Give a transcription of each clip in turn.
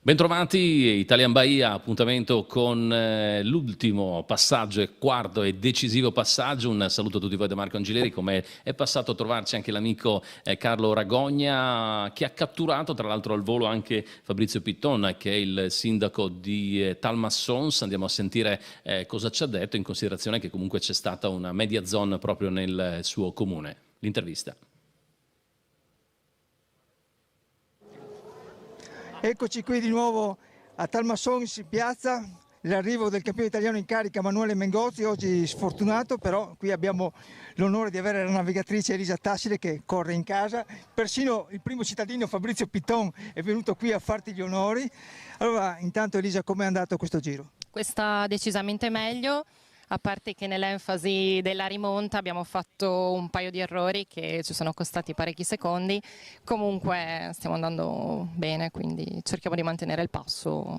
Bentrovati, Italian Bahia, appuntamento con l'ultimo passaggio e quarto e decisivo passaggio. Un saluto a tutti voi da Marco Angileri, come è passato a trovarci anche l'amico Carlo Ragogna, che ha catturato tra l'altro al volo anche Fabrizio Pitton, che è il sindaco di Talmassons. Andiamo a sentire cosa ci ha detto, in considerazione che comunque c'è stata una media zone proprio nel suo comune. L'intervista. Eccoci qui di nuovo a Talmassons in piazza, l'arrivo del campione italiano in carica Emanuele Mengozzi, oggi sfortunato, però qui abbiamo l'onore di avere la navigatrice Elisa Tassile che corre in casa, persino il primo cittadino Fabrizio Pitton è venuto qui a farti gli onori. Allora, intanto Elisa, com'è andato questo giro? Questa decisamente meglio. A parte che nell'enfasi della rimonta abbiamo fatto un paio di errori che ci sono costati parecchi secondi, comunque stiamo andando bene, quindi cerchiamo di mantenere il passo.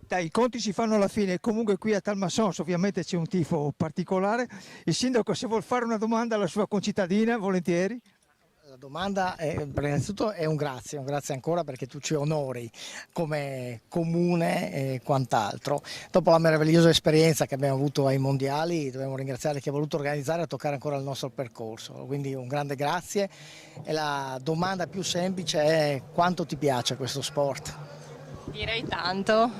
Dai, i conti si fanno alla fine, comunque qui a Talmassons ovviamente c'è un tifo particolare. Il sindaco, se vuol fare una domanda alla sua concittadina, volentieri. La domanda è, innanzitutto è un grazie ancora perché tu ci onori come comune e quant'altro. Dopo la meravigliosa esperienza che abbiamo avuto ai mondiali dobbiamo ringraziare chi ha voluto organizzare e toccare ancora il nostro percorso, quindi un grande grazie. E la domanda più semplice è: quanto ti piace questo sport? Direi tanto,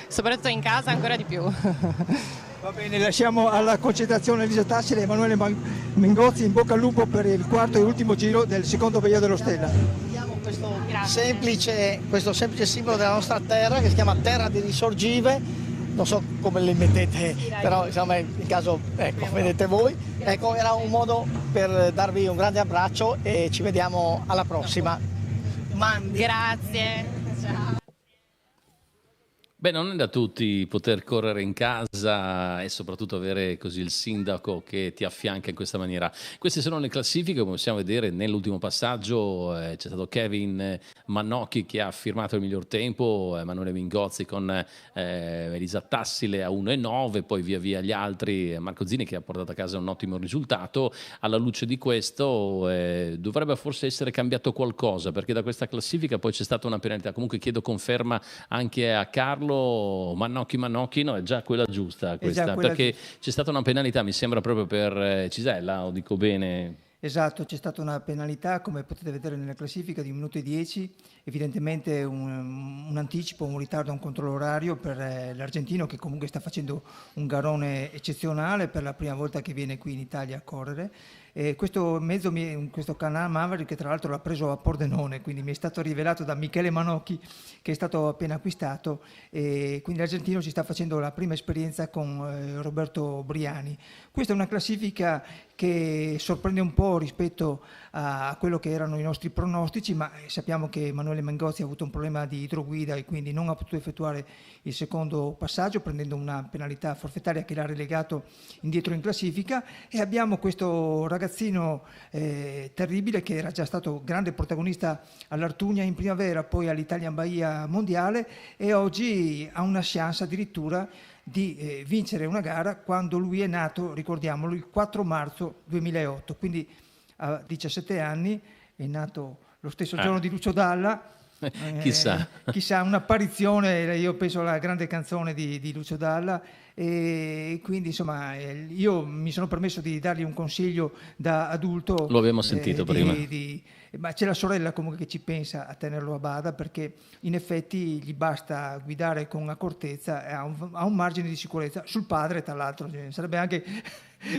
soprattutto in casa ancora di più. Va bene, lasciamo alla concentrazione Elisa Tassile e Emanuele Mengozzi, in bocca al lupo per il quarto e ultimo giro del secondo Via dello Stella. Vediamo questo semplice simbolo della nostra terra che si chiama Terra di Risorgive, non so come le mettete, però insomma in caso, ecco, vedete voi. Ecco, era un modo per darvi un grande abbraccio e ci vediamo alla prossima. Grazie, ciao. Beh, non è da tutti poter correre in casa e soprattutto avere così il sindaco che ti affianca in questa maniera. Queste sono le classifiche, come possiamo vedere nell'ultimo passaggio c'è stato Kevin Mannocchi che ha firmato il miglior tempo, Emanuele Mengozzi con Elisa Tassile a 1,9, poi via via gli altri, Marco Zini che ha portato a casa un ottimo risultato. Alla luce di questo dovrebbe forse essere cambiato qualcosa, perché da questa classifica poi c'è stata una penalità. Comunque chiedo conferma anche a Carlo. Mannocchi, no, è già quella giusta questa, perché giusta. C'è stata una penalità, mi sembra proprio per Cisella, o dico bene? Esatto, c'è stata una penalità, come potete vedere nella classifica, di 1 minuto e 10, evidentemente un anticipo, un ritardo, un controllo orario per l'argentino che comunque sta facendo un garone eccezionale per la prima volta che viene qui in Italia a correre. Questo mezzo, questo Can-Am Maverick, che tra l'altro l'ha preso a Pordenone, quindi mi è stato rivelato da Michele Mannocchi che è stato appena acquistato, e quindi l'argentino si sta facendo la prima esperienza con Roberto Briani. Questa è una classifica che sorprende un po' rispetto a quello che erano i nostri pronostici, ma sappiamo che Emanuele Mengozzi ha avuto un problema di idroguida e quindi non ha potuto effettuare il secondo passaggio, prendendo una penalità forfettaria che l'ha relegato indietro in classifica. E abbiamo questo ragazzino terribile che era già stato grande protagonista all'Artugna in primavera, poi all'Italian Bahia mondiale, e oggi ha una chance addirittura di vincere una gara quando lui è nato, ricordiamolo, il 4 marzo 2008, quindi a 17 anni, è nato lo stesso giorno di Lucio Dalla. Chissà, un'apparizione, io penso alla grande canzone di Lucio Dalla, e quindi insomma io mi sono permesso di dargli un consiglio da adulto. Lo abbiamo sentito prima. Ma c'è la sorella comunque che ci pensa a tenerlo a bada, perché in effetti gli basta guidare con accortezza, ha un margine di sicurezza. Sul padre, tra l'altro, sarebbe anche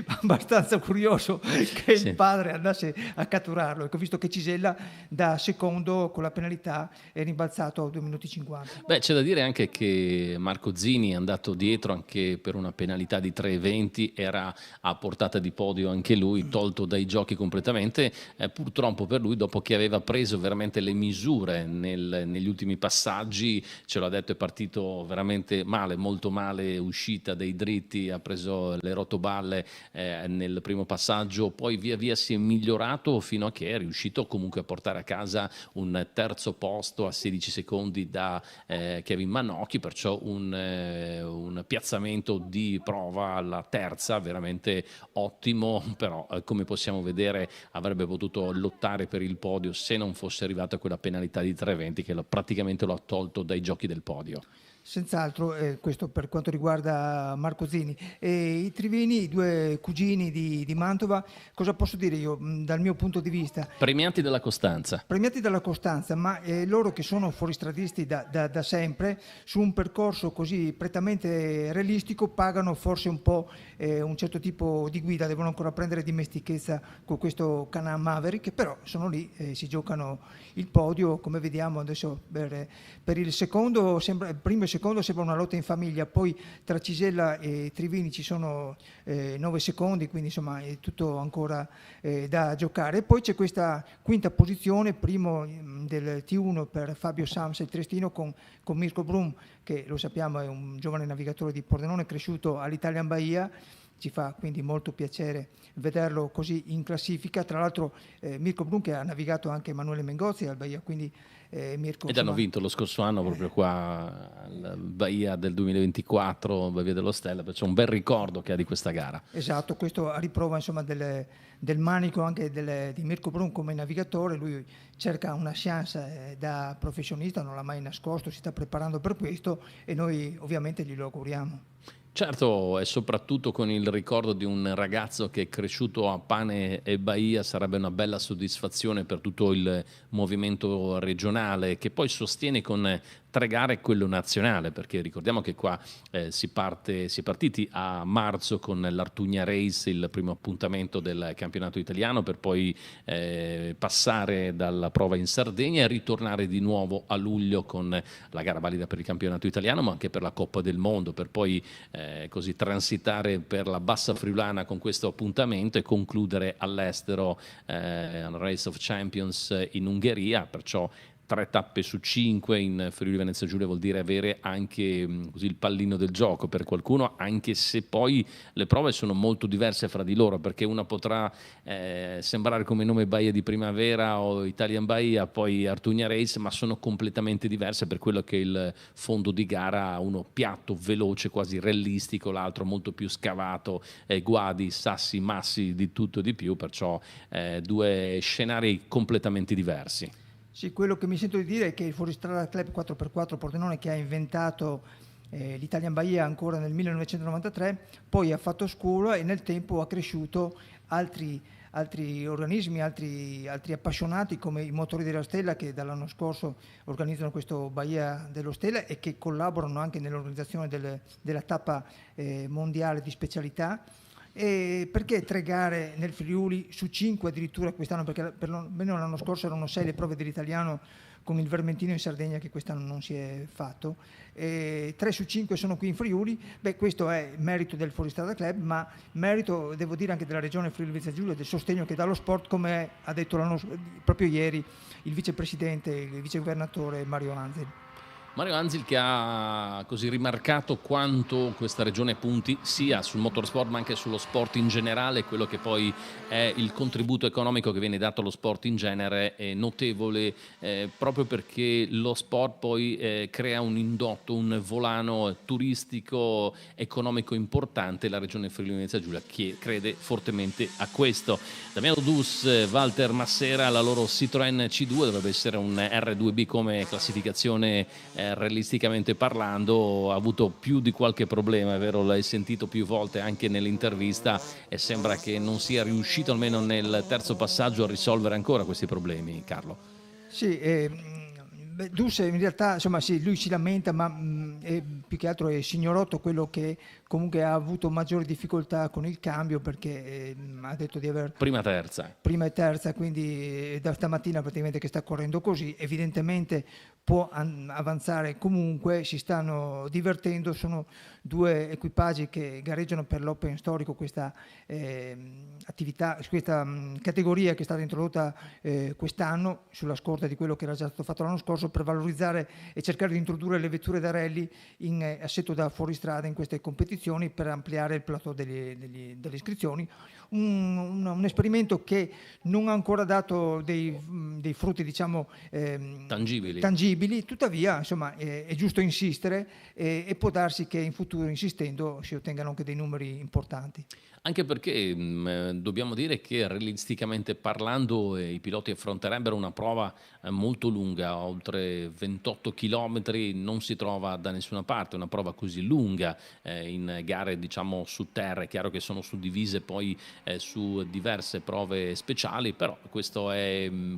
abbastanza curioso che il padre andasse a catturarlo. Ecco, visto che Cisella da secondo con la penalità è rimbalzato a 2 minuti 50. Beh, c'è da dire anche che Marco Zini è andato dietro anche per una penalità di 3,20, era a portata di podio anche lui, tolto dai giochi completamente, purtroppo per lui, dopo che aveva preso veramente le misure negli ultimi passaggi. Ce l'ha detto, è partito veramente male, molto male, uscita dei dritti, ha preso le rotoballe nel primo passaggio, poi via via si è migliorato fino a che è riuscito comunque a portare a casa un terzo posto a 16 secondi da Kevin Mannocchi, perciò un piazzamento rendimento di prova alla terza, veramente ottimo, però come possiamo vedere avrebbe potuto lottare per il podio se non fosse arrivata quella penalità di 3,20 che praticamente lo ha tolto dai giochi del podio. Senz'altro, questo per quanto riguarda Marco Zini. E i Trivini, i due cugini di Mantova, cosa posso dire io dal mio punto di vista? Premiati dalla costanza. Premiati dalla costanza, ma loro che sono fuoristradisti da sempre, su un percorso così prettamente realistico, pagano forse un po' un certo tipo di guida, devono ancora prendere dimestichezza con questo Can-Am Maverick, però sono lì, si giocano il podio, come vediamo adesso per il secondo, il primo e secondo sembra una lotta in famiglia, poi tra Cisella e Trivini ci sono 9 secondi, quindi insomma è tutto ancora da giocare. E poi c'è questa quinta posizione, primo del T1 per Fabio Sams, il triestino, con Mirko Brum, che lo sappiamo è un giovane navigatore di Pordenone cresciuto all'Italian Bahia. Ci fa quindi molto piacere vederlo così in classifica. Tra l'altro Mirko Brum, che ha navigato anche Emanuele Mengozzi al Bahia, quindi Mirko, ed hanno vinto lo scorso anno proprio qua al Bahia del 2024, Bahia dello Stella, c'è un bel ricordo che ha di questa gara. Esatto, questo a riprova insomma del manico anche di Mirko Brum come navigatore. Lui cerca una chance da professionista, non l'ha mai nascosto, si sta preparando per questo e noi ovviamente glielo auguriamo. Certo, e soprattutto con il ricordo di un ragazzo che è cresciuto a Pane e Bahia sarebbe una bella soddisfazione per tutto il movimento regionale, che poi sostiene con 3 gare quello nazionale, perché ricordiamo che qua si è partiti a marzo con l'Artugna Race, il primo appuntamento del campionato italiano, per poi passare dalla prova in Sardegna e ritornare di nuovo a luglio con la gara valida per il campionato italiano, ma anche per la Coppa del Mondo, per poi così transitare per la Bassa Friulana con questo appuntamento e concludere all'estero al Race of Champions in Ungheria. Perciò 3 tappe su 5 in Friuli Venezia Giulia vuol dire avere anche così il pallino del gioco per qualcuno, anche se poi le prove sono molto diverse fra di loro, perché una potrà sembrare come nome Bahia di Primavera o Italian Bahia, poi Artugna Race, ma sono completamente diverse per quello che è il fondo di gara, uno piatto, veloce, quasi realistico, l'altro molto più scavato, guadi, sassi, massi, di tutto e di più, perciò 2 scenari completamente diversi. Sì, quello che mi sento di dire è che il Fuoristrada Club 4x4 Pordenone, che ha inventato l'Italian Bahia ancora nel 1993, poi ha fatto scuola e nel tempo ha cresciuto altri organismi, altri appassionati come i Motori della Stella, che dall'anno scorso organizzano questo Bahia dello Stella e che collaborano anche nell'organizzazione della tappa mondiale di specialità. E perché 3 gare nel Friuli su 5 addirittura quest'anno, perché almeno l'anno scorso erano 6 le prove dell'italiano con il Vermentino in Sardegna, che quest'anno non si è fatto, 3 su 5 sono qui in Friuli. Questo è merito del Fuoristrada Club, ma merito, devo dire, anche della regione Friuli Venezia Giulia, del sostegno che dà allo sport, come ha detto proprio ieri il vicepresidente, il vicegovernatore Mario Anzil. Mario Anzil, che ha così rimarcato quanto questa regione punti sia sul motorsport ma anche sullo sport in generale. Quello che poi è il contributo economico che viene dato allo sport in genere è notevole, proprio perché lo sport poi crea un indotto, un volano turistico economico importante. La regione Friuli Venezia Giulia crede fortemente a questo. Damiano Dus, Walter Massera, la loro Citroën C2 dovrebbe essere un R2B come classificazione realisticamente parlando. Ha avuto più di qualche problema, è vero, l'hai sentito più volte anche nell'intervista, e sembra che non sia riuscito almeno nel terzo passaggio a risolvere ancora questi problemi, Carlo. Sì, Dus in realtà, insomma, sì, lui si lamenta, ma più che altro è Signorotto quello che comunque ha avuto maggiori difficoltà con il cambio, perché ha detto di aver prima e terza, quindi da stamattina praticamente che sta correndo così. Evidentemente può avanzare comunque, si stanno divertendo, sono 2 equipaggi che gareggiano per l'Open storico, questa attività, questa categoria che è stata introdotta quest'anno sulla scorta di quello che era già stato fatto l'anno scorso, per valorizzare e cercare di introdurre le vetture da rally in assetto da fuoristrada in queste competizioni per ampliare il plateau delle iscrizioni. Un esperimento che non ha ancora dato dei frutti, diciamo, tangibili, tuttavia insomma, è giusto insistere e può darsi che in futuro, insistendo, si ottengano anche dei numeri importanti. Anche perché dobbiamo dire che realisticamente parlando i piloti affronterebbero una prova molto lunga, oltre 28 chilometri, non si trova da nessuna parte una prova così lunga in gare, diciamo, su terra. È chiaro che sono suddivise poi su diverse prove speciali, però questo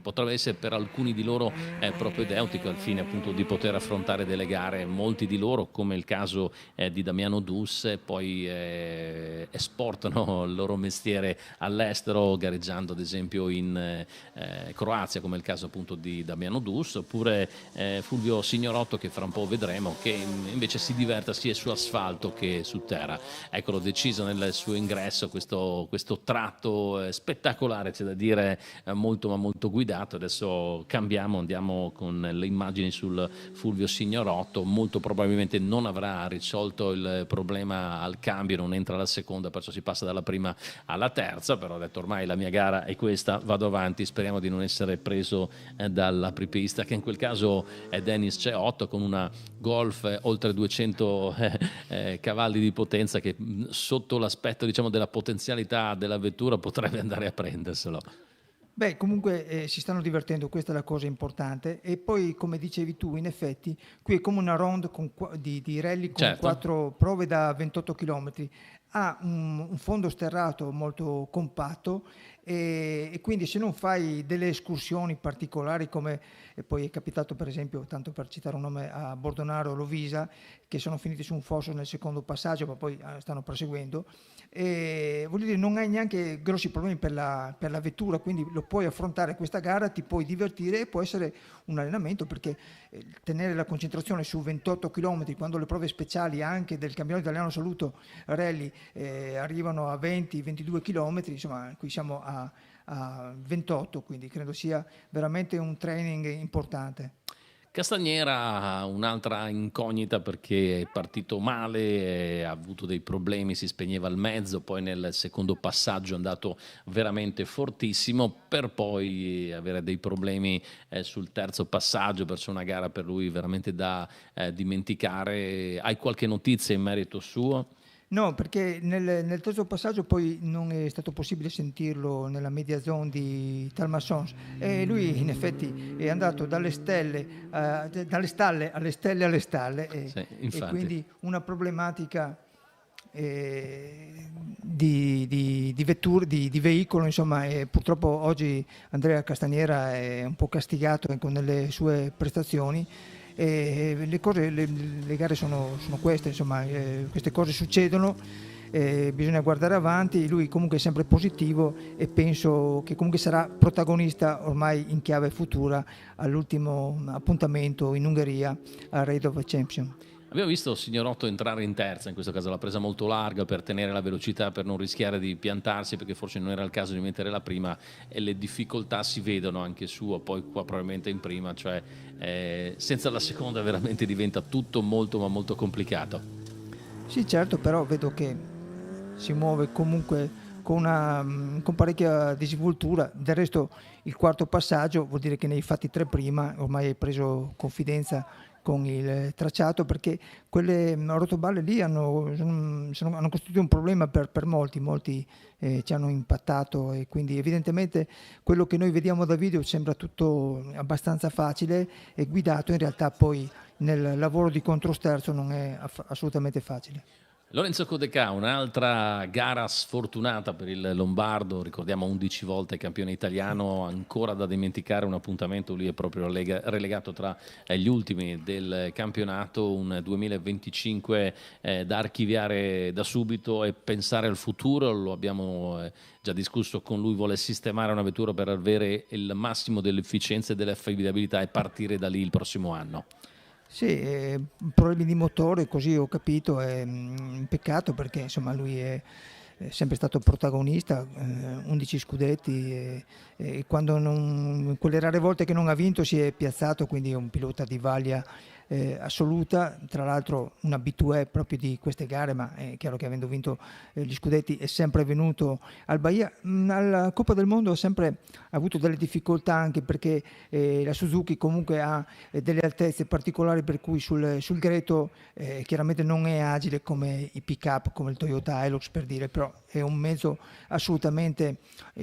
potrebbe essere per alcuni di loro propedeutico al fine appunto di poter affrontare delle gare. Molti di loro, come il caso di Damiano Dus, poi esportano il loro mestiere all'estero, gareggiando ad esempio in Croazia, come il caso appunto di Damiano Dus, oppure Fulvio Signorotto, che fra un po' vedremo, che invece si diverte sia su asfalto che su terra. Eccolo deciso nel suo ingresso, questo tratto spettacolare, c'è da dire, molto ma molto guidato. Adesso andiamo con le immagini sul Fulvio Signorotto. Molto probabilmente non avrà risolto il problema al cambio, non entra alla seconda, perciò si passa dalla prima alla terza, però ha detto ormai la mia gara è questa, vado avanti, speriamo di non essere preso dall'apripista, che in quel caso è Denis Ceotto con una Golf oltre 200 cavalli di potenza, che sotto l'aspetto, diciamo, della potenzialità della vettura potrebbe andare a prenderselo. Beh, comunque si stanno divertendo, questa è la cosa importante. E poi, come dicevi tu, in effetti, qui è come una ronde di rally con Certo. 4 prove da 28 km. Ha un fondo sterrato molto compatto e quindi se non fai delle escursioni particolari, come poi è capitato per esempio, tanto per citare un nome, a Bordonaro Lovisa, che sono finiti su un fosso nel secondo passaggio, ma poi stanno proseguendo, e voglio dire, non hai neanche grossi problemi per la vettura, quindi lo puoi affrontare questa gara, ti puoi divertire e può essere un allenamento, perché tenere la concentrazione su 28 km quando le prove speciali anche del campionato italiano assoluto rally arrivano a 20-22 km, insomma qui siamo a 28, quindi credo sia veramente un training importante. Castagnera, un'altra incognita, perché è partito male, ha avuto dei problemi, si spegneva al mezzo, poi nel secondo passaggio è andato veramente fortissimo, per poi avere dei problemi sul terzo passaggio, perciò una gara per lui veramente da dimenticare. Hai qualche notizia in merito suo? No, perché nel terzo passaggio poi non è stato possibile sentirlo nella media zone di Talmassons e lui in effetti è andato dalle stalle alle stalle Sì, e quindi una problematica di vetture, di veicolo, insomma, e purtroppo oggi Andrea Castagnera è un po' castigato con le sue prestazioni. Le gare sono queste, insomma, queste cose succedono, bisogna guardare avanti. Lui comunque è sempre positivo e penso che comunque sarà protagonista ormai in chiave futura all'ultimo appuntamento in Ungheria al Race of Champions. Abbiamo visto Signorotto entrare in terza, in questo caso l'ha presa molto larga per tenere la velocità, per non rischiare di piantarsi, perché forse non era il caso di mettere la prima, e le difficoltà si vedono anche sua, poi qua probabilmente in prima, cioè senza la seconda veramente diventa tutto molto ma molto complicato. Sì, certo, però vedo che si muove comunque con parecchia disinvoltura. Del resto il quarto passaggio vuol dire che ne hai fatti 3 prima, ormai hai preso confidenza con il tracciato, perché quelle rotoballe lì hanno costituito un problema per molti ci hanno impattato, e quindi evidentemente quello che noi vediamo da video sembra tutto abbastanza facile e guidato, in realtà poi nel lavoro di controsterzo non è assolutamente facile. Lorenzo Codecà, un'altra gara sfortunata per il lombardo, ricordiamo 11 volte campione italiano, ancora da dimenticare un appuntamento, lui è proprio relegato tra gli ultimi del campionato, un 2025 da archiviare da subito e pensare al futuro. Lo abbiamo già discusso con lui, vuole sistemare una vettura per avere il massimo dell'efficienza e dell'affidabilità e partire da lì il prossimo anno. Sì, problemi di motore, così ho capito, è un peccato, perché insomma lui è sempre stato protagonista, 11 scudetti, e quando quelle rare volte che non ha vinto si è piazzato, quindi è un pilota di vaglia assoluta, tra l'altro un abitué proprio di queste gare, ma è chiaro che avendo vinto gli scudetti è sempre venuto al Bahia. Alla Coppa del Mondo ha sempre avuto delle difficoltà, anche perché la Suzuki comunque ha delle altezze particolari, per cui sul greto chiaramente non è agile come i pick-up, come il Toyota Hilux per dire, però è un mezzo assolutamente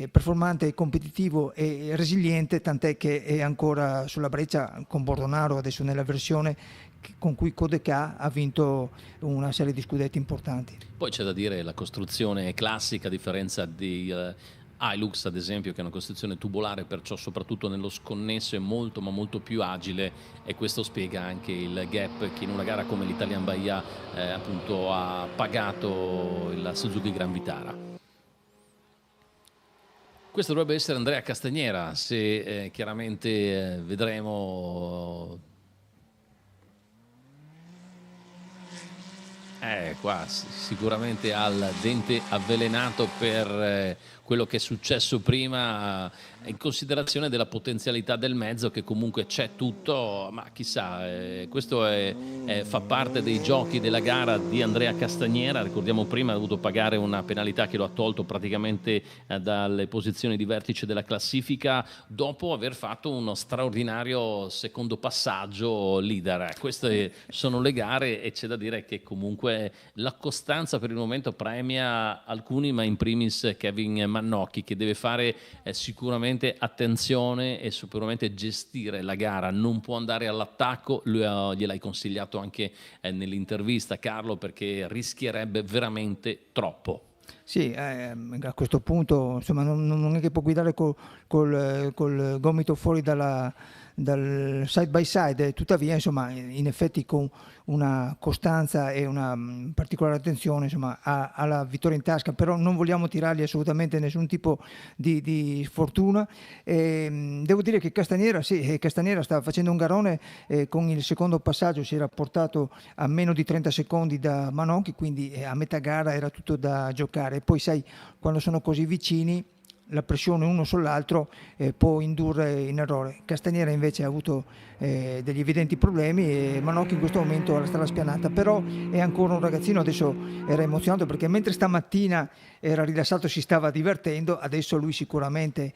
performante, competitivo e resiliente, tant'è che è ancora sulla breccia con Bordonaro adesso nella versione con cui Kodeca ha vinto una serie di scudetti importanti. Poi c'è da dire la costruzione classica, a differenza di Hilux ad esempio, che è una costruzione tubolare, perciò soprattutto nello sconnesso è molto ma molto più agile, e questo spiega anche il gap che in una gara come l'Italian Bahia appunto ha pagato il Suzuki Gran Vitara. Questo dovrebbe essere Andrea Castagnera, se chiaramente vedremo. Qua sicuramente al dente avvelenato per quello che è successo prima, in considerazione della potenzialità del mezzo, che comunque c'è tutto, ma chissà, questo fa parte dei giochi della gara di Andrea Castagnera. Ricordiamo prima ha dovuto pagare una penalità che lo ha tolto praticamente dalle posizioni di vertice della classifica, dopo aver fatto uno straordinario secondo passaggio leader. Queste sono le gare, e c'è da dire che comunque la costanza per il momento premia alcuni, ma in primis Kevin Mannocchi, che deve fare sicuramente attenzione e sicuramente gestire la gara, non può andare all'attacco. Gliel'hai consigliato anche nell'intervista, Carlo, perché rischierebbe veramente troppo. Sì, a questo punto insomma non è che può guidare col gomito fuori dal side by side, tuttavia insomma in effetti con una costanza e una particolare attenzione insomma ha la vittoria in tasca, però non vogliamo tirargli assolutamente nessun tipo di fortuna. Devo dire che Castagnera stava facendo un garone, con il secondo passaggio si era portato a meno di 30 secondi da Manocchi, quindi a metà gara era tutto da giocare, e poi sai, quando sono così vicini la pressione uno sull'altro può indurre in errore. Castagnera invece ha avuto degli evidenti problemi, e Manocchi in questo momento resta la spianata, però è ancora un ragazzino. Adesso era emozionato perché mentre stamattina era rilassato, si stava divertendo, adesso lui sicuramente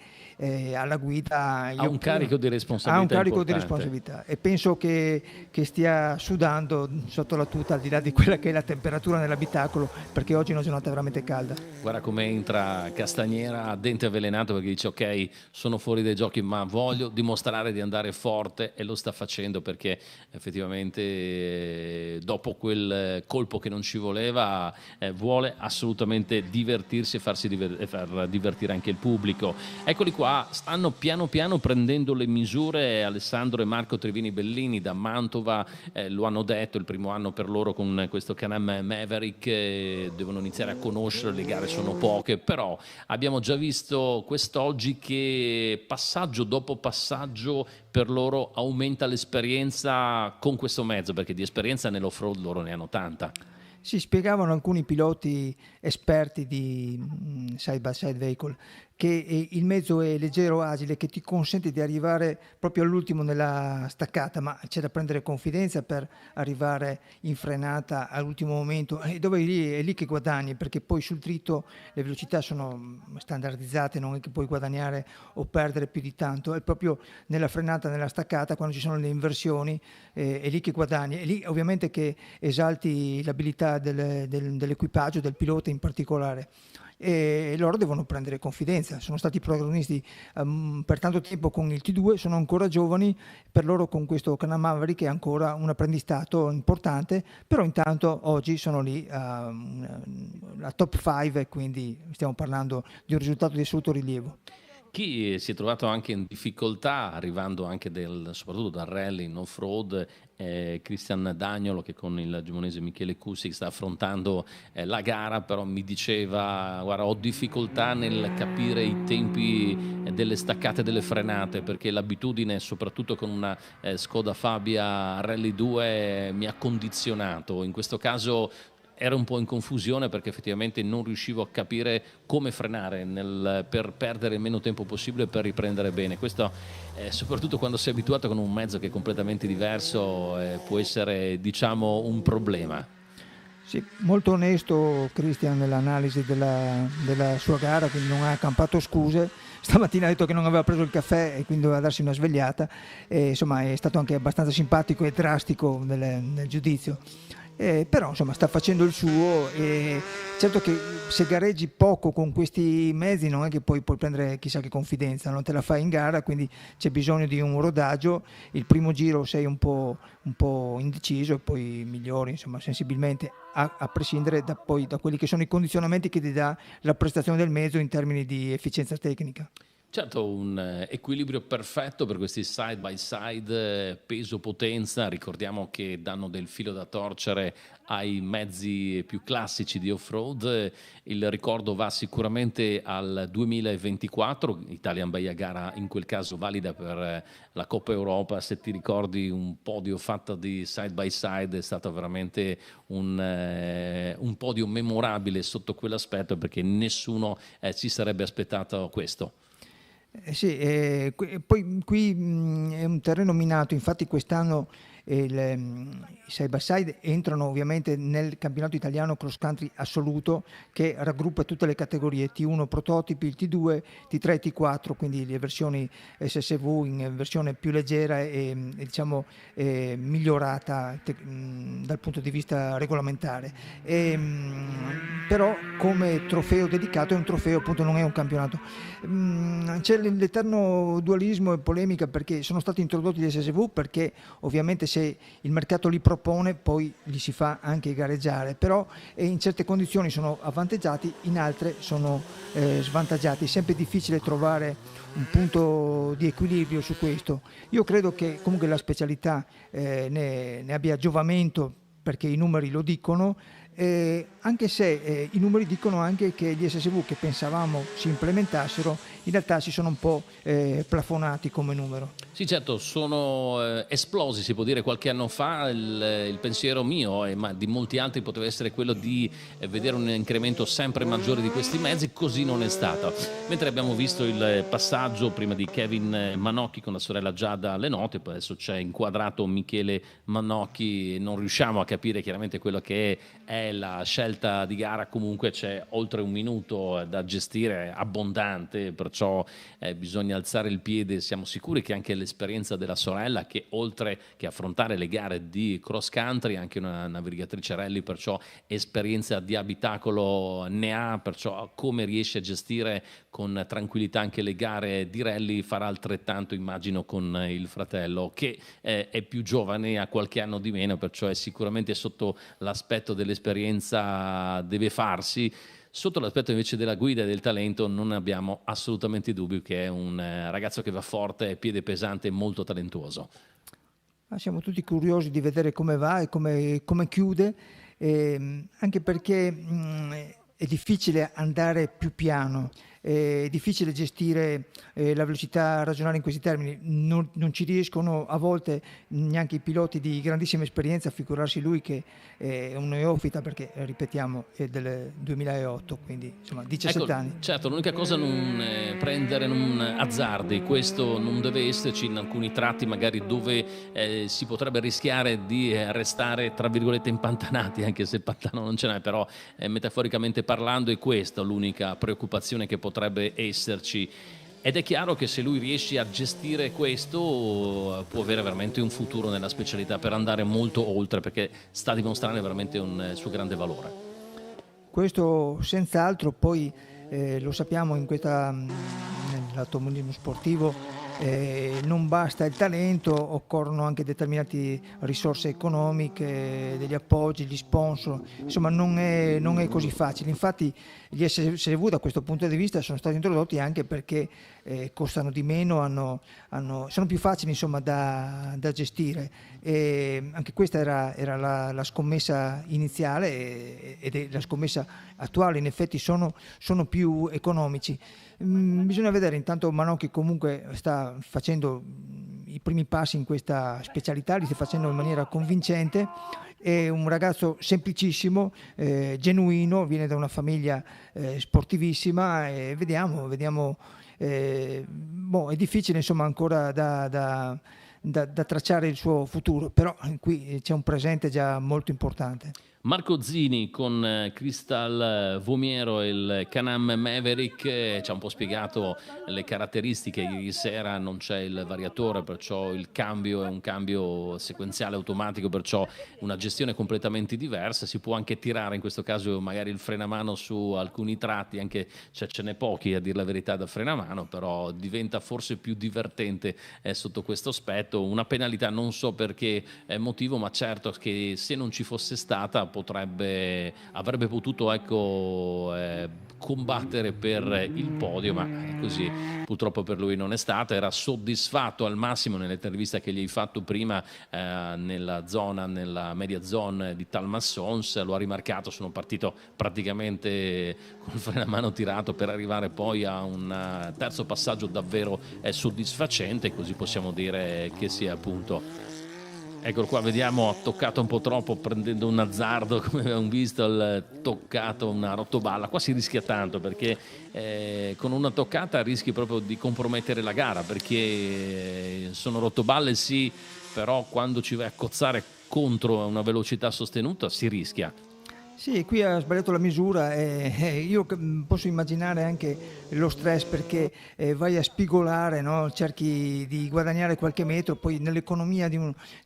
alla guida ha un carico di responsabilità ha un carico importante. di responsabilità, e penso che stia sudando sotto la tuta, al di là di quella che è la temperatura nell'abitacolo, perché oggi è una giornata veramente calda. Guarda come entra Castagnera a dente avvelenato, perché dice ok, sono fuori dai giochi ma voglio dimostrare di andare forte, e lo sta facendo, perché effettivamente dopo quel colpo che non ci voleva vuole assolutamente divertirsi e far divertire anche il pubblico. Eccoli qua, stanno piano piano prendendo le misure Alessandro e Marco Trevini Bellini da Mantova, lo hanno detto, il primo anno per loro con questo Can-Am Maverick, devono iniziare a conoscere, le gare sono poche, però abbiamo già visto quest'oggi che passaggio dopo passaggio per loro aumenta l'esperienza con questo mezzo, perché di esperienza nell'off-road loro ne hanno tanta. Si spiegavano alcuni piloti esperti di side by side vehicle che il mezzo è leggero, agile, che ti consente di arrivare proprio all'ultimo nella staccata, ma c'è da prendere confidenza per arrivare in frenata all'ultimo momento, e dove è lì che guadagni, perché poi sul dritto le velocità sono standardizzate, non è che puoi guadagnare o perdere più di tanto, è proprio nella frenata, nella staccata, quando ci sono le inversioni, è lì che guadagni, è lì ovviamente che esalti l'abilità dell'equipaggio, del pilota in particolare. E loro devono prendere confidenza, sono stati protagonisti per tanto tempo con il T2, sono ancora giovani, per loro con questo Can-Am Maverick è ancora un apprendistato importante, però intanto oggi sono lì la top 5, e quindi stiamo parlando di un risultato di assoluto rilievo. Chi si è trovato anche in difficoltà, arrivando anche soprattutto dal rally in off-road, Cristian Dagnolo, che con il gimonese Michele Cussi sta affrontando la gara, però mi diceva guarda, ho difficoltà nel capire i tempi delle staccate e delle frenate, perché l'abitudine soprattutto con una Skoda Fabia Rally 2 mi ha condizionato. In questo caso era un po' in confusione perché effettivamente non riuscivo a capire come frenare per perdere il meno tempo possibile per riprendere bene. Questo soprattutto quando sei abituato con un mezzo che è completamente diverso può essere, diciamo, un problema. Sì, molto onesto Christian nell'analisi della sua gara, quindi non ha accampato scuse. Stamattina ha detto che non aveva preso il caffè e quindi doveva darsi una svegliata, e insomma è stato anche abbastanza simpatico e drastico nel giudizio. Però insomma sta facendo il suo, e certo che se gareggi poco con questi mezzi non è che poi puoi prendere chissà che confidenza, non te la fai in gara, quindi c'è bisogno di un rodaggio. Il primo giro sei un po' indeciso e poi migliori insomma sensibilmente, a prescindere da quelli che sono i condizionamenti che ti dà la prestazione del mezzo in termini di efficienza tecnica. Certo, un equilibrio perfetto per questi side by side, peso-potenza. Ricordiamo che danno del filo da torcere ai mezzi più classici di off-road. Il ricordo va sicuramente al 2024, Italian Baia gara in quel caso valida per la Coppa Europa. Se ti ricordi, un podio fatto di side by side è stato veramente un podio memorabile sotto quell'aspetto, perché nessuno si sarebbe aspettato questo. Sì, poi qui è un terreno minato, infatti quest'anno i side by side entrano ovviamente nel campionato italiano cross country assoluto, che raggruppa tutte le categorie T1 prototipi, il T2, T3 e T4, quindi le versioni SSV in versione più leggera e diciamo migliorata dal punto di vista regolamentare. Però come trofeo dedicato è un trofeo, appunto non è un campionato. C'è l'eterno dualismo e polemica perché sono stati introdotti gli SSV, perché ovviamente se il mercato li propone poi li si fa anche gareggiare, però in certe condizioni sono avvantaggiati, in altre sono svantaggiati. È sempre difficile trovare un punto di equilibrio su questo. Io credo che comunque la specialità ne abbia giovamento, perché i numeri lo dicono, anche se i numeri dicono anche che gli SSV che pensavamo si implementassero in realtà si sono un po' plafonati come numero. Sì, certo, sono esplosi, si può dire, qualche anno fa. Il pensiero mio ma di molti altri poteva essere quello di vedere un incremento sempre maggiore di questi mezzi, così non è stato. Mentre abbiamo visto il passaggio prima di Kevin Manocchi con la sorella Giada alle note, poi adesso c'è inquadrato Michele Manocchi, non riusciamo a capire chiaramente quello che è la scelta di gara. Comunque c'è oltre un minuto da gestire, abbondante, perciò bisogna alzare il piede. Siamo sicuri che anche l'esperienza della sorella, che oltre che affrontare le gare di cross country è anche una navigatrice rally, perciò esperienza di abitacolo ne ha, perciò come riesce a gestire con tranquillità anche le gare di rally farà altrettanto, immagino, con il fratello che è più giovane, ha qualche anno di meno, perciò è sicuramente sotto l'aspetto dell'esperienza deve farsi. Sotto l'aspetto invece della guida e del talento non abbiamo assolutamente dubbi che è un ragazzo che va forte, piede pesante e molto talentuoso. Siamo tutti curiosi di vedere come va e come chiude, anche perché è difficile andare più piano, è difficile gestire la velocità ragionare in questi termini, non ci riescono a volte neanche i piloti di grandissima esperienza, a figurarsi lui che è un neofita, perché ripetiamo è del 2008, quindi insomma 17 anni. Certo, l'unica cosa non prendere, non azzardi, questo non deve esserci in alcuni tratti magari dove si potrebbe rischiare di restare tra virgolette impantanati, anche se pantano non ce n'è, però metaforicamente parlando è questa l'unica preoccupazione che potrebbe esserci. Ed è chiaro che se lui riesce a gestire questo può avere veramente un futuro nella specialità per andare molto oltre, perché sta dimostrando veramente un suo grande valore. Questo senz'altro, poi lo sappiamo nell'automobilismo sportivo non basta il talento, occorrono anche determinate risorse economiche, degli appoggi, gli sponsor, insomma non è così facile. Infatti gli SSV da questo punto di vista sono stati introdotti anche perché costano di meno, sono più facili insomma da gestire, e anche questa era la scommessa iniziale ed è la scommessa attuali in effetti sono più economici. Bisogna vedere, intanto Manocchi comunque sta facendo i primi passi in questa specialità, li sta facendo in maniera convincente. È un ragazzo semplicissimo, genuino, viene da una famiglia sportivissima e vediamo. È difficile insomma ancora da tracciare il suo futuro, però qui c'è un presente già molto importante. Marco Zini con Crystal Vomiero e il Can-Am Maverick ci ha un po' spiegato le caratteristiche. Ieri sera non c'è il variatore, perciò il cambio è un cambio sequenziale automatico, perciò una gestione completamente diversa. Si può anche tirare in questo caso magari il frenamano su alcuni tratti, anche ce n'è pochi a dire la verità da frenamano, però diventa forse più divertente sotto questo aspetto. Una penalità non so per che motivo, ma certo che se non ci fosse stata avrebbe potuto combattere per il podio, ma così purtroppo per lui non è stato. Era soddisfatto al massimo nell'intervista che gli hai fatto prima nella media zone di Talmassons, lo ha rimarcato. Sono partito praticamente con il freno a mano tirato per arrivare poi a un terzo passaggio davvero soddisfacente, così possiamo dire che sia appunto. Eccolo qua, vediamo, ha toccato un po' troppo prendendo un azzardo, come abbiamo visto, ha toccato una rotoballa. Qua si rischia tanto perché con una toccata rischi proprio di compromettere la gara, perché sono rotoballe sì, però quando ci vai a cozzare contro una velocità sostenuta si rischia. Sì, qui ha sbagliato la misura e io posso immaginare anche lo stress perché vai a spigolare, no? Cerchi di guadagnare qualche metro, poi nell'economia di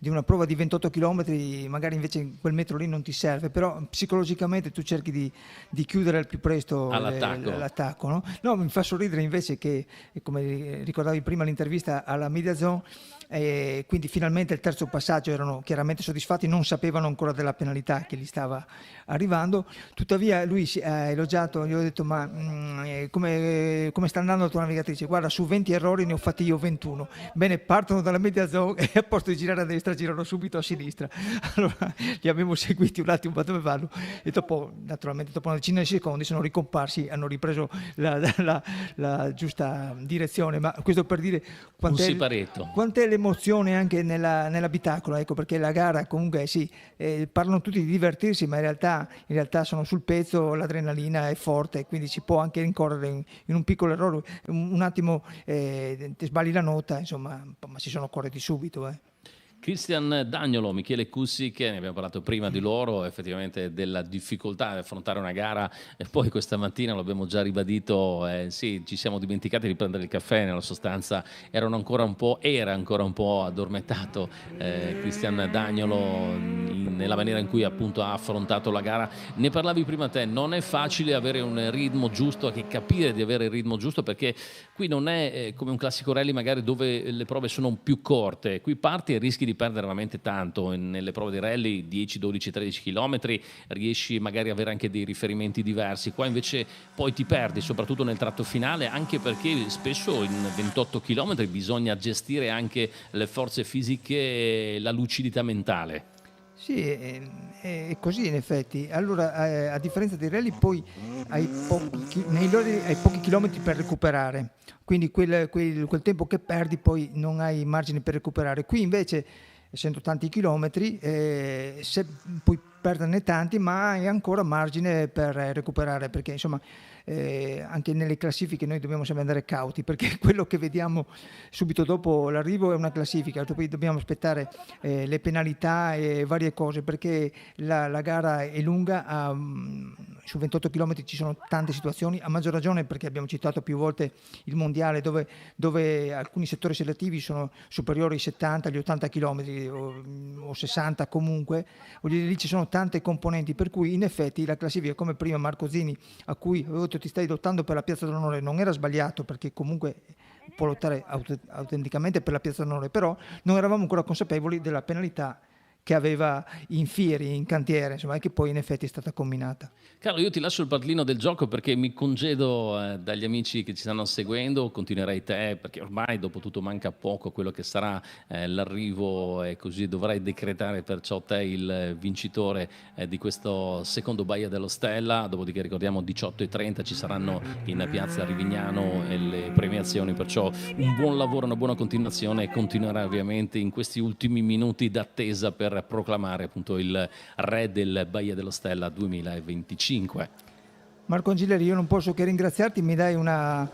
una prova di 28 km magari invece quel metro lì non ti serve, però psicologicamente tu cerchi di chiudere al più presto l'attacco. No? No, mi fa sorridere invece che, come ricordavi prima l'intervista alla Media Zone, quindi finalmente il terzo passaggio erano chiaramente soddisfatti, non sapevano ancora della penalità che gli stava arrivando, tuttavia lui ha elogiato, gli ho detto ma come sta andando la tua navigatrice? Guarda, su 20 errori ne ho fatti io 21, bene, partono dalla Media Zone e a posto di girare a destra girano subito a sinistra. Allora li abbiamo seguiti un attimo ma dove vanno e dopo naturalmente dopo una decina di secondi sono ricomparsi, hanno ripreso la giusta direzione, ma questo per dire quant'è l'emozione anche nell'abitacolo, ecco, perché la gara comunque sì, parlano tutti di divertirsi, ma in realtà sono sul pezzo, l'adrenalina è forte, quindi si può anche rincorrere in un piccolo errore, un attimo ti sbagli la nota, insomma, ma si sono corretti subito. Cristian Dagnolo, Michele Cussi, che ne abbiamo parlato prima di loro, effettivamente della difficoltà di affrontare una gara, e poi questa mattina l'abbiamo già ribadito, sì, ci siamo dimenticati di prendere il caffè, nella sostanza era ancora un po' addormentato Cristian Dagnolo nella maniera in cui appunto ha affrontato la gara. Ne parlavi prima te, non è facile avere un ritmo giusto, che capire di avere il ritmo giusto, perché qui non è come un classico rally magari dove le prove sono più corte, qui parti e rischi di perdere veramente tanto. Nelle prove di rally 10, 12, 13 km riesci magari a avere anche dei riferimenti diversi, qua invece poi ti perdi soprattutto nel tratto finale, anche perché spesso in 28 km bisogna gestire anche le forze fisiche e la lucidità mentale. Sì, è così in effetti. Allora, a differenza dei rally, poi nei rally hai pochi chilometri per recuperare, quindi quel tempo che perdi poi non hai margini per recuperare. Qui invece, essendo tanti chilometri, se puoi perderne tanti, ma hai ancora margine per recuperare, perché insomma anche nelle classifiche noi dobbiamo sempre andare cauti, perché quello che vediamo subito dopo l'arrivo è una classifica, poi dobbiamo aspettare le penalità e varie cose, perché la gara è lunga, su 28 km ci sono tante situazioni, a maggior ragione perché abbiamo citato più volte il mondiale dove alcuni settori selettivi sono superiori ai 70, agli 80 km o 60 comunque, lì ci sono tante componenti, per cui in effetti la classifica, come prima Marco Zini, a cui avevo detto ti stai lottando per la piazza d'onore, non era sbagliato, perché comunque può lottare autenticamente per la piazza d'onore, però non eravamo ancora consapevoli della penalità che aveva in fieri, in cantiere, insomma, e che poi in effetti è stata combinata. Carlo, io ti lascio il pallino del gioco perché mi congedo dagli amici che ci stanno seguendo, continuerai te perché ormai dopo tutto manca poco a quello che sarà l'arrivo e così dovrai decretare perciò te il vincitore di questo secondo Baia dello Stella, dopodiché ricordiamo 18:30 ci saranno in piazza Rivignano le premiazioni, perciò un buon lavoro, una buona continuazione e continuerai ovviamente in questi ultimi minuti d'attesa per proclamare appunto il re del Baia dello Stella 2025. Marco Angileri, io non posso che ringraziarti, mi dai una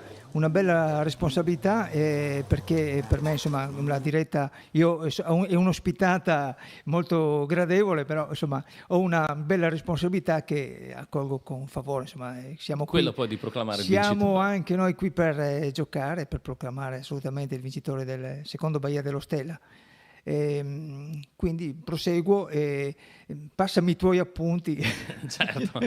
bella responsabilità perché per me insomma la diretta è un'ospitata molto gradevole, però insomma ho una bella responsabilità che accolgo con favore, insomma siamo qui, quello poi di proclamare il siamo vincitore. anche noi qui per giocare, per proclamare assolutamente il vincitore del secondo Baia dello Stella. Quindi proseguo e passami i tuoi appunti. Certo.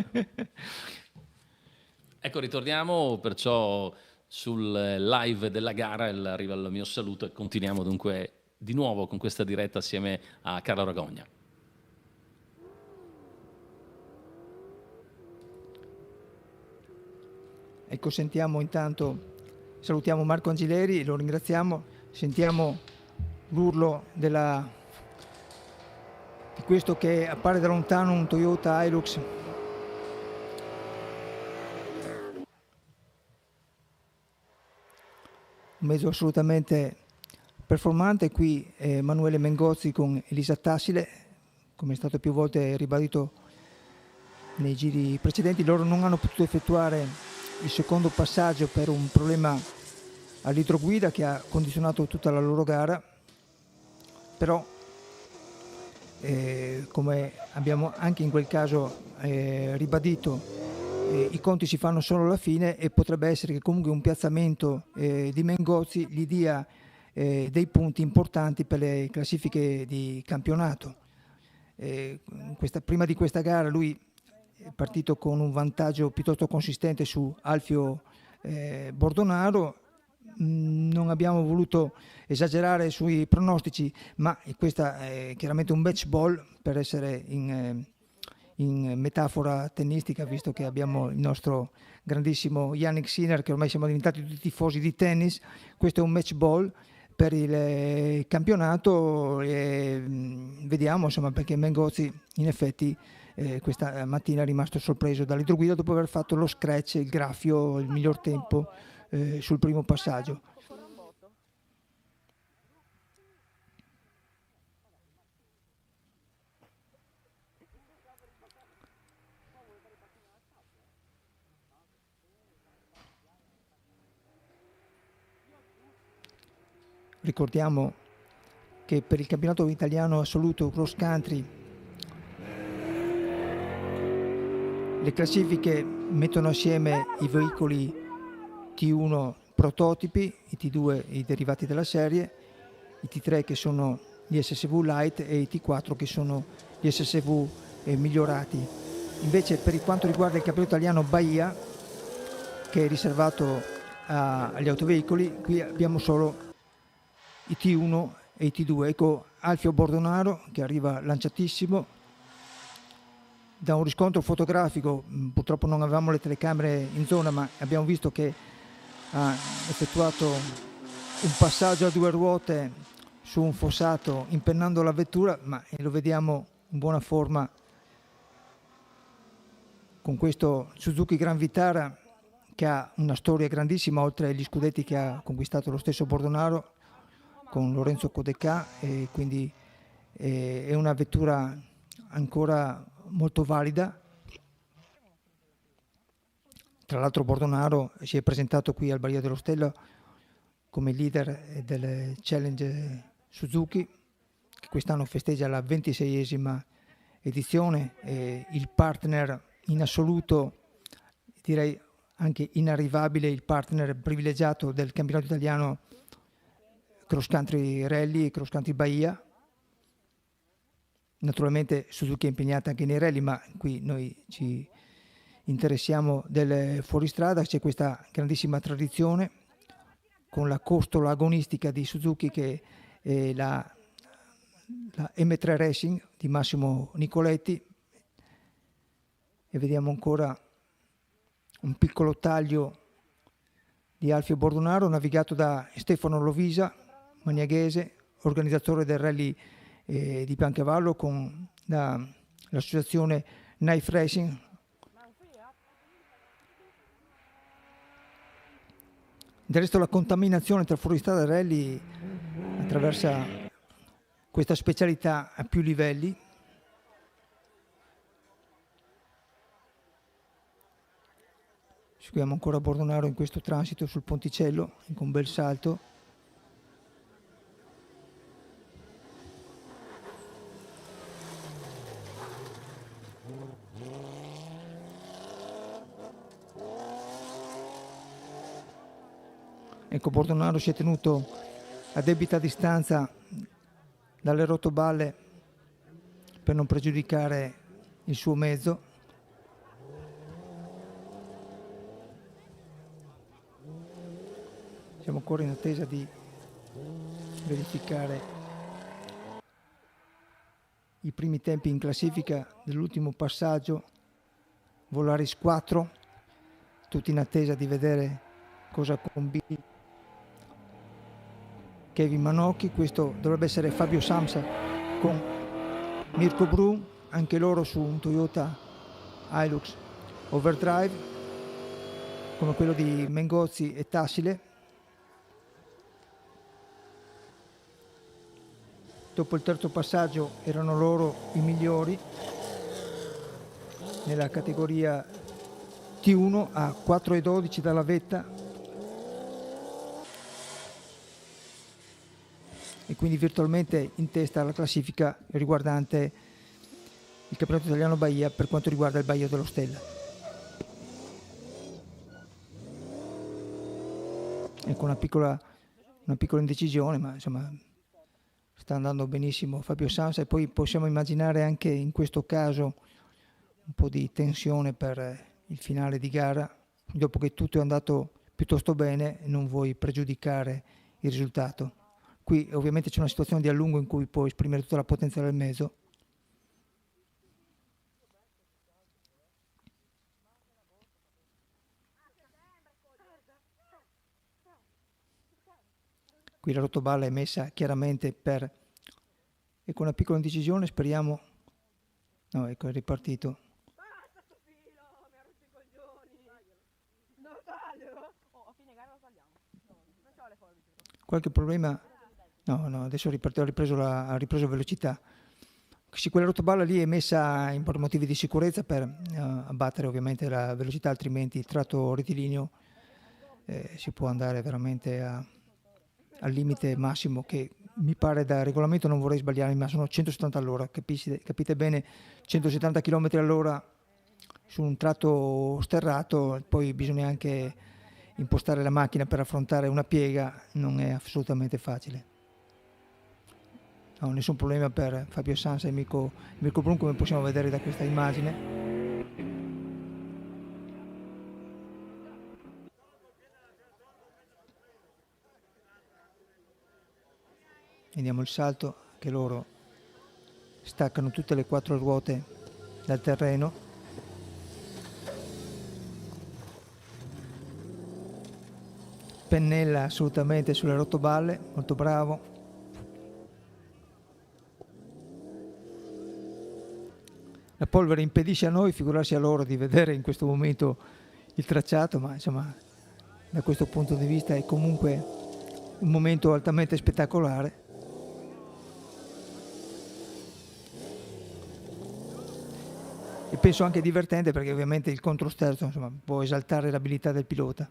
Ecco, ritorniamo perciò sul live della gara, arriva il mio saluto e continuiamo dunque di nuovo con questa diretta assieme a Carlo Ragogna. Ecco, sentiamo intanto, salutiamo Marco Angileri, lo ringraziamo, sentiamo l'urlo di questo che appare da lontano un Toyota Hilux. Un mezzo assolutamente performante. Qui Emanuele Mengozzi con Elisa Tassile, come è stato più volte ribadito nei giri precedenti. Loro non hanno potuto effettuare il secondo passaggio per un problema all'idroguida che ha condizionato tutta la loro gara, però come abbiamo anche in quel caso ribadito, i conti si fanno solo alla fine e potrebbe essere che comunque un piazzamento di Mengozzi gli dia dei punti importanti per le classifiche di campionato. Prima di questa gara lui è partito con un vantaggio piuttosto consistente su Alfio Bordonaro. Non abbiamo voluto esagerare sui pronostici, ma questa è chiaramente un match ball, per essere in metafora tennistica, visto che abbiamo il nostro grandissimo Jannik Sinner, che ormai siamo diventati tutti tifosi di tennis. Questo è un match ball per il campionato e vediamo insomma, perché Mengozzi in effetti questa mattina è rimasto sorpreso dall'idroguida dopo aver fatto lo scratch, il graffio, il miglior tempo sul primo passaggio. Ricordiamo che per il campionato italiano assoluto cross country le classifiche mettono assieme i veicoli T1 prototipi, i T2 i derivati della serie, i T3 che sono gli SSV light e i T4 che sono gli SSV migliorati. Invece per quanto riguarda il campionato italiano Bahia, che è riservato agli autoveicoli, qui abbiamo solo i T1 e i T2. Ecco Alfio Bordonaro che arriva lanciatissimo. Da un riscontro fotografico, purtroppo non avevamo le telecamere in zona, ma abbiamo visto che ha effettuato un passaggio a 2 ruote su un fossato impennando la vettura, ma lo vediamo in buona forma con questo Suzuki Gran Vitara che ha una storia grandissima, oltre agli scudetti che ha conquistato lo stesso Bordonaro con Lorenzo Codecà, e quindi è una vettura ancora molto valida. Tra l'altro Bordonaro si è presentato qui al Baia dello Stella come leader del Challenge Suzuki, che quest'anno festeggia la 26esima edizione, il partner in assoluto, direi anche inarrivabile, il partner privilegiato del campionato italiano Cross Country Rally e Cross Country Bahia. Naturalmente Suzuki è impegnata anche nei rally, ma qui noi ci interessiamo del fuoristrada. C'è questa grandissima tradizione con la costola agonistica di Suzuki, che è la la M3 Racing di Massimo Nicoletti, e vediamo ancora un piccolo taglio di Alfio Bordonaro navigato da Stefano Lovisa, magnaghese, organizzatore del rally di Piancavallo con l'associazione Knife Racing. Del resto la contaminazione tra fuoristrada e rally attraversa questa specialità a più livelli. Seguiamo ancora Bordonaro in questo transito sul ponticello con un bel salto. Ecco, Bordonaro si è tenuto a debita distanza dalle rotoballe per non pregiudicare il suo mezzo. Siamo ancora in attesa di verificare i primi tempi in classifica dell'ultimo passaggio, Volaris 4, tutti in attesa di vedere cosa combina Kevin Manocchi. Questo dovrebbe essere Fabio Samsa con Mirko Bru, anche loro su un Toyota Hilux Overdrive come quello di Mengozzi e Tassile. Dopo il terzo passaggio erano loro i migliori nella categoria T1 a 4,12 dalla vetta, e quindi virtualmente in testa alla classifica riguardante il campionato italiano Bahia per quanto riguarda il Bahia dello Stella. Ecco una piccola indecisione, ma insomma sta andando benissimo Fabio Sansa, e poi possiamo immaginare anche in questo caso un po' di tensione per il finale di gara, dopo che tutto è andato piuttosto bene, non vuoi pregiudicare il risultato. Qui ovviamente c'è una situazione di allungo in cui puoi esprimere tutta la potenza del mezzo. Qui la rotoballa è messa chiaramente per, e con una piccola indecisione speriamo, no, ecco è ripartito. Basta sto filo, mi ha rotto i coglioni. Non lo taglio? Oh, a fine gara lo tagliamo. No, non c'ho le forbici. Qualche problema? No, adesso ha ripreso velocità. Sì, quella rotoballa lì è messa per motivi di sicurezza per abbattere ovviamente la velocità, altrimenti il tratto rettilineo si può andare veramente al limite massimo, che mi pare da regolamento, non vorrei sbagliarmi, ma sono 170 all'ora, capite bene, 170 km all'ora su un tratto sterrato, poi bisogna anche impostare la macchina per affrontare una piega, non è assolutamente facile. No, nessun problema per Fabio Sansa e Mirko Brun, come possiamo vedere da questa immagine. Vediamo il salto, che loro staccano tutte le 4 ruote dal terreno. Pennella assolutamente sulle rotoballe, molto bravo. La polvere impedisce a noi, figurarsi a loro, di vedere in questo momento il tracciato, ma insomma da questo punto di vista è comunque un momento altamente spettacolare. E penso anche divertente, perché ovviamente il controsterzo insomma può esaltare l'abilità del pilota.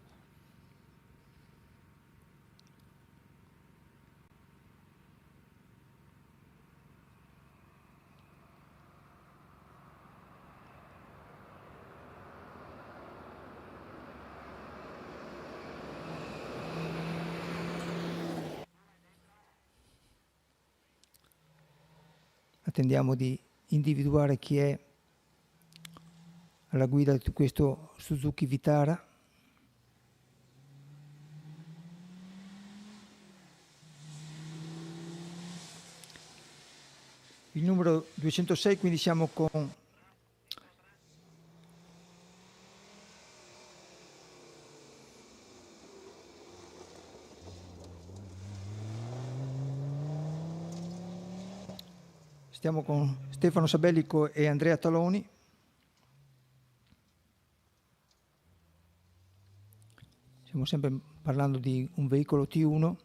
Attendiamo di individuare chi è alla guida di questo Suzuki Vitara. il numero 206, quindi siamo con Stefano Sabellico e Andrea Taloni. Stiamo sempre parlando di un veicolo T1.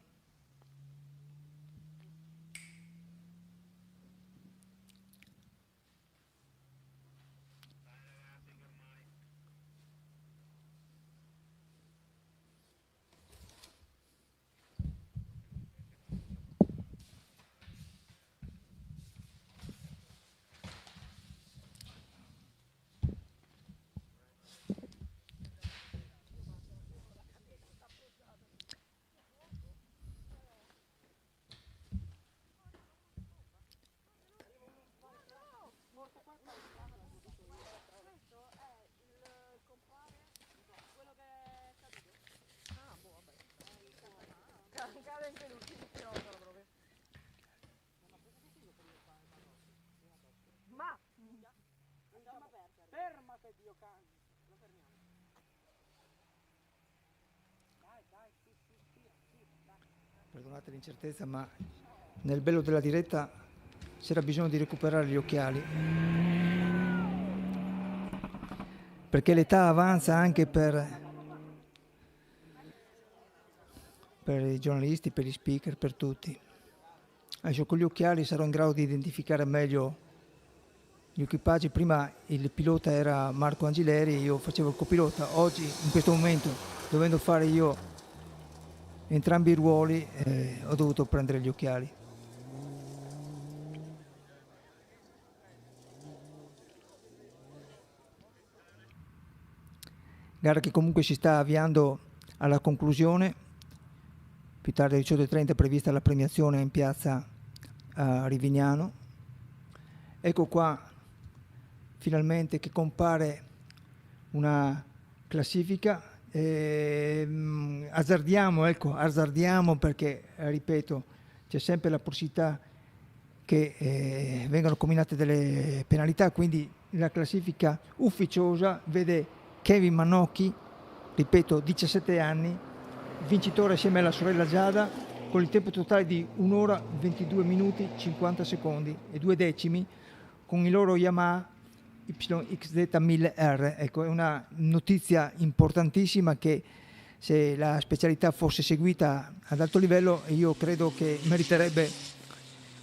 Perdonate l'incertezza, ma nel bello della diretta c'era bisogno di recuperare gli occhiali, perché l'età avanza anche per i giornalisti, per gli speaker, per tutti. Adesso con gli occhiali sarò in grado di identificare meglio gli equipaggi. Prima il pilota era Marco Angileri, io facevo il copilota. Oggi, in questo momento, dovendo fare io entrambi i ruoli, ho dovuto prendere gli occhiali. Gara che comunque si sta avviando alla conclusione. Più tardi alle 18:30 è prevista la premiazione in piazza a Rivignano. Ecco qua finalmente che compare una classifica. Azzardiamo perché, ripeto, c'è sempre la possibilità che vengano comminate delle penalità, quindi la classifica ufficiosa vede Kevin Manocchi, ripeto, 17 anni, vincitore assieme alla sorella Giada, con il tempo totale di 1 ora 22 minuti 50 secondi e 2 decimi con il loro Yamaha YXZ1000R. Ecco, è una notizia importantissima che, se la specialità fosse seguita ad alto livello, io credo che meriterebbe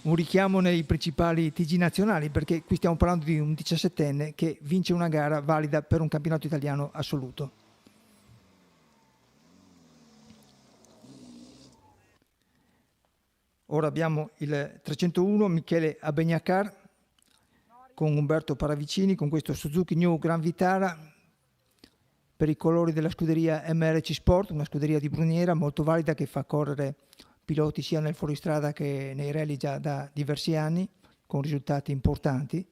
un richiamo nei principali TG nazionali, perché qui stiamo parlando di un 17enne che vince una gara valida per un campionato italiano assoluto. Ora abbiamo il 301 Michele Abegnacar con Umberto Paravicini, con questo Suzuki New Gran Vitara per i colori della scuderia MRC Sport, una scuderia di Bruniera molto valida che fa correre piloti sia nel fuoristrada che nei rally già da diversi anni, con risultati importanti.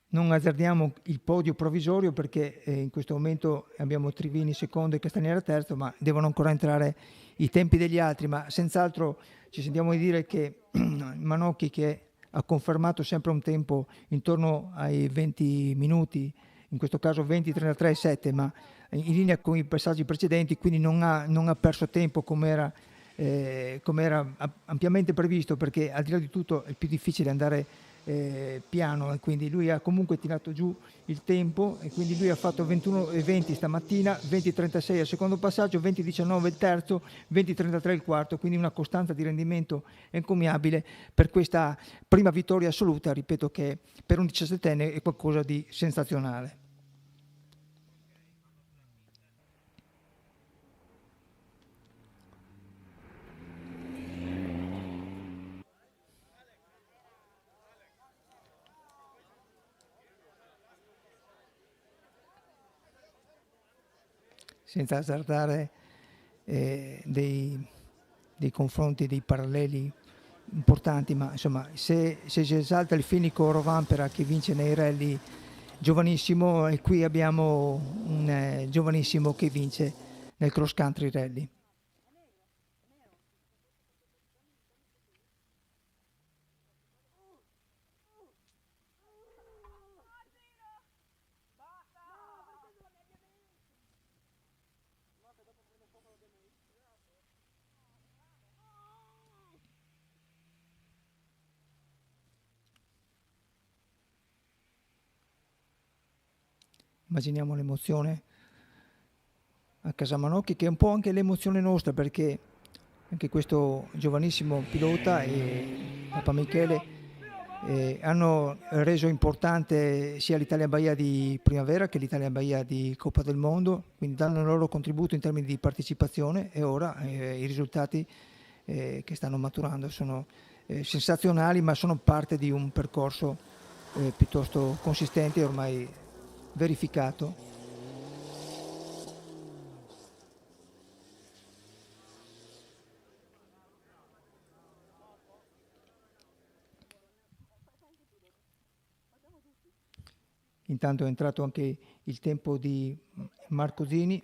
Non azzardiamo il podio provvisorio perché in questo momento abbiamo Trivini secondo e Castaniera terzo, ma devono ancora entrare i tempi degli altri, ma senz'altro ci sentiamo di dire che Manocchi, che ha confermato sempre un tempo intorno ai 20 minuti, in questo caso 20:33,7, ma in linea con i passaggi precedenti, quindi non ha perso tempo come era ampiamente previsto, perché al di là di tutto è più difficile andare piano, e quindi lui ha comunque tirato giù il tempo, e quindi lui ha fatto 21:20 stamattina, 20:36 al secondo passaggio, 20:19 il terzo, 20:33 il quarto, quindi una costanza di rendimento encomiabile per questa prima vittoria assoluta, ripeto, che per un 17enne è qualcosa di sensazionale. Senza azzardare dei confronti, dei paralleli importanti, ma insomma se si esalta il finico Rovanpera che vince nei rally giovanissimo, e qui abbiamo un giovanissimo che vince nel cross country rally. immaginiamo l'emozione a Casamanocchi, che è un po' anche l'emozione nostra, perché anche questo giovanissimo pilota e Papa Michele hanno reso importante sia l'Italia Bahia di primavera che l'Italia Bahia di Coppa del Mondo, quindi danno il loro contributo in termini di partecipazione, e ora i risultati che stanno maturando sono sensazionali, ma sono parte di un percorso piuttosto consistente e ormai verificato. Intanto è entrato anche il tempo di Marco Zini,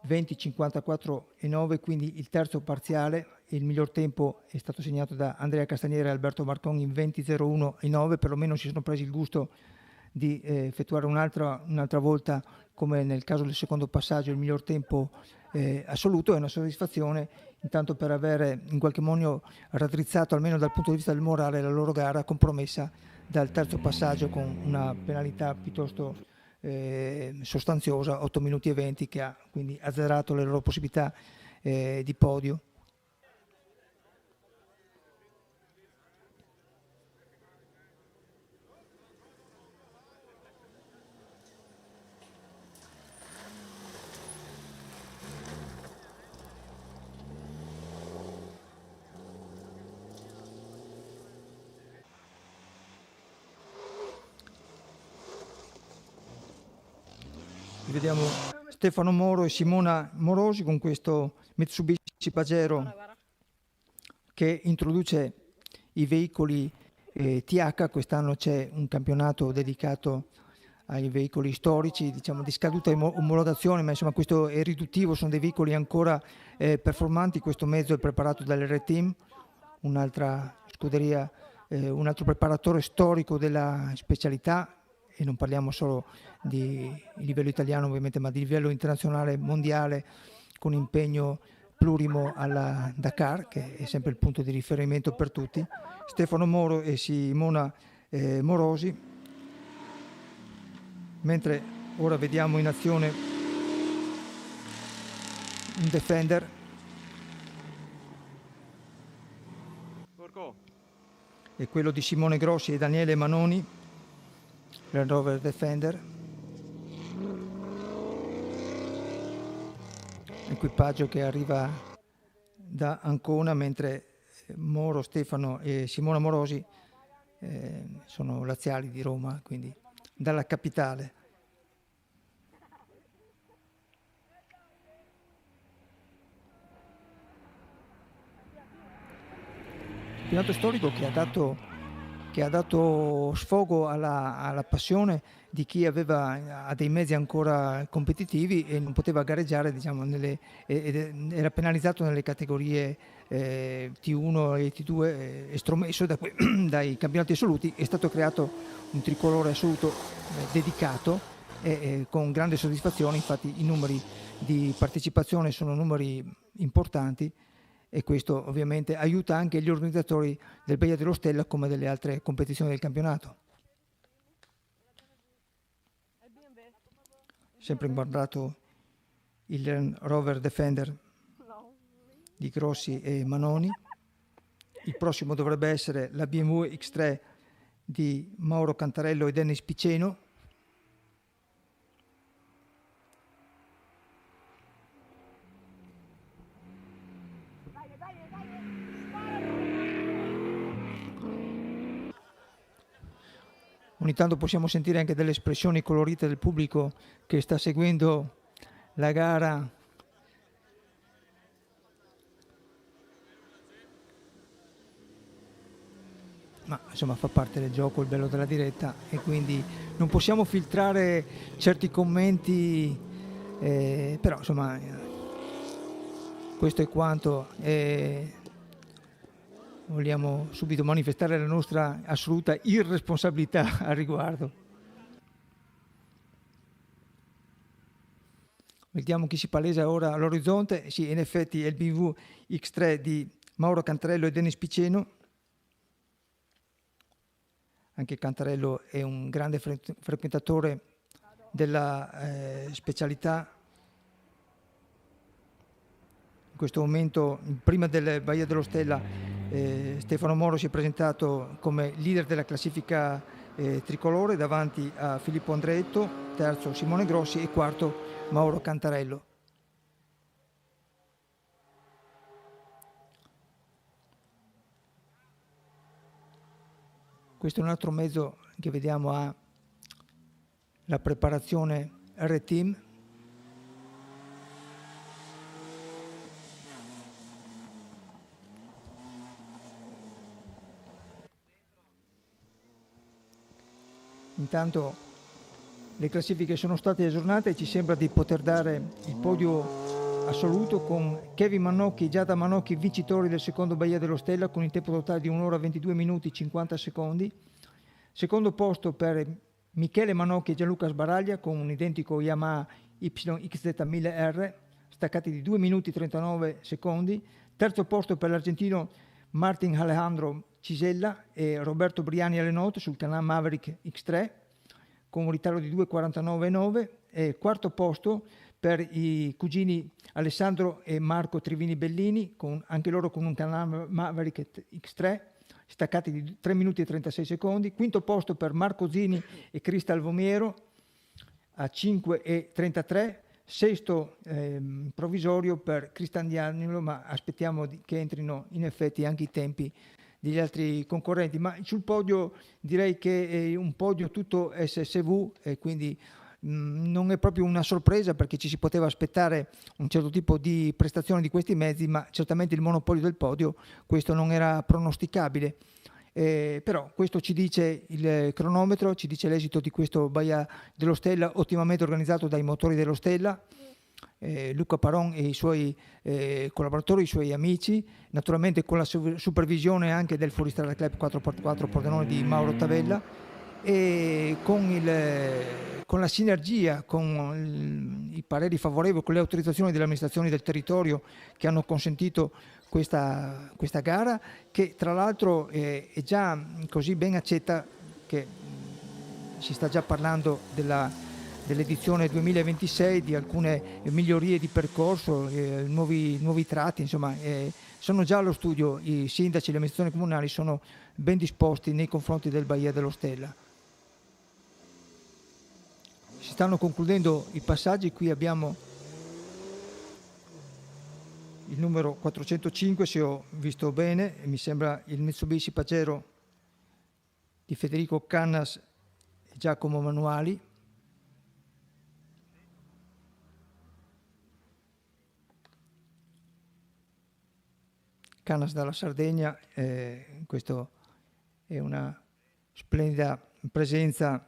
20:54,9, quindi il terzo parziale. Il miglior tempo è stato segnato da Andrea Castaniere e Alberto Marcon in 20:01,9, perlomeno si sono presi il gusto di effettuare un'altra volta, come nel caso del secondo passaggio, il miglior tempo assoluto. È una soddisfazione intanto per avere in qualche modo raddrizzato, almeno dal punto di vista del morale, la loro gara compromessa dal terzo passaggio con una penalità piuttosto sostanziosa, 8 minuti e 20, che ha quindi azzerato le loro possibilità di podio. Vediamo Stefano Moro e Simona Morosi con questo Mitsubishi Pajero che introduce i veicoli TH. Quest'anno c'è un campionato dedicato ai veicoli storici, diciamo di scaduta omologazione, ma insomma questo è riduttivo, sono dei veicoli ancora performanti. Questo mezzo è preparato dall'R-Team, un'altra scuderia, un altro preparatore storico della specialità, e non parliamo solo di livello italiano ovviamente, ma di livello internazionale, mondiale, con impegno plurimo alla Dakar, che è sempre il punto di riferimento per tutti. Stefano Moro e Simona Morosi, mentre ora vediamo in azione un Defender e quello di Simone Grossi e Daniele Manoni, Land Rover Defender, equipaggio che arriva da Ancona, mentre Moro, Stefano e Simona Morosi sono laziali di Roma, quindi dalla capitale. Campionato storico che ha dato sfogo alla passione di chi aveva dei mezzi ancora competitivi e non poteva gareggiare, diciamo, era penalizzato nelle categorie T1 e T2, estromesso dai campionati assoluti. È stato creato un tricolore assoluto dedicato con grande soddisfazione. Infatti i numeri di partecipazione sono numeri importanti, e questo ovviamente aiuta anche gli organizzatori del Baia dello Stella come delle altre competizioni del campionato. Sempre imbarrato il Land Rover Defender di Grossi e Manoni. Il prossimo dovrebbe essere la BMW X3 di Mauro Cantarello e Dennis Piceno. Ogni tanto possiamo sentire anche delle espressioni colorite del pubblico che sta seguendo la gara. Ma insomma fa parte del gioco, il bello della diretta, e quindi non possiamo filtrare certi commenti, però insomma questo è quanto. Vogliamo subito manifestare la nostra assoluta irresponsabilità al riguardo. Vediamo chi si palesa ora all'orizzonte. Sì, in effetti è il BMW X3 di Mauro Cantarello e Dennis Piceno. Anche Cantarello è un grande frequentatore della specialità. In questo momento, prima del Baia dello Stella, Stefano Moro si è presentato come leader della classifica tricolore davanti a Filippo Andretto, terzo Simone Grossi e quarto Mauro Cantarello. Questo è un altro mezzo che vediamo a la preparazione R-Team. Intanto le classifiche sono state aggiornate e ci sembra di poter dare il podio assoluto con Kevin Mannocchi e Giada Mannocchi vincitori del secondo Baia dello Stella con il tempo totale di 1 ora 22 minuti 50 secondi. Secondo posto per Michele Mannocchi e Gianluca Sbaraglia con un identico Yamaha YXZ1000R staccati di 2 minuti 39 secondi. Terzo posto per l'argentino Martin Alejandro Cisella e Roberto Briani Alenot sul Can-Am Maverick X3 con un ritardo di 2,49,9 e quarto posto per i cugini Alessandro e Marco Trivini Bellini, anche loro con un Can-Am Maverick X3 staccati di 3 minuti e 36 secondi. Quinto posto per Marco Zini e Cristal Vomiero a 5,33. Sesto provvisorio per Cristian Diagnolo, ma aspettiamo che entrino in effetti anche i tempi degli altri concorrenti. Ma sul podio direi che è un podio tutto SSV e quindi non è proprio una sorpresa, perché ci si poteva aspettare un certo tipo di prestazione di questi mezzi, ma certamente il monopolio del podio questo non era pronosticabile. Però questo ci dice il cronometro, ci dice l'esito di questo Baia dello Stella ottimamente organizzato dai motori dello Stella, Luca Paron e i suoi collaboratori, i suoi amici, naturalmente con la supervisione anche del Fuoristrada Club 4x4 Pordenone di Mauro Tavella, e con la sinergia, con i pareri favorevoli, con le autorizzazioni delle amministrazioni del territorio che hanno consentito questa gara, che tra l'altro è già così ben accetta che si sta già parlando dell'edizione 2026, di alcune migliorie di percorso, nuovi tratti, insomma sono già allo studio. I sindaci e le amministrazioni comunali sono ben disposti nei confronti del Baia dello Stella. Si stanno concludendo i passaggi. Qui abbiamo il numero 405, se ho visto bene, mi sembra il Mitsubishi Pajero di Federico Cannas e Giacomo Manuali. Cannas dalla Sardegna, questo è una splendida presenza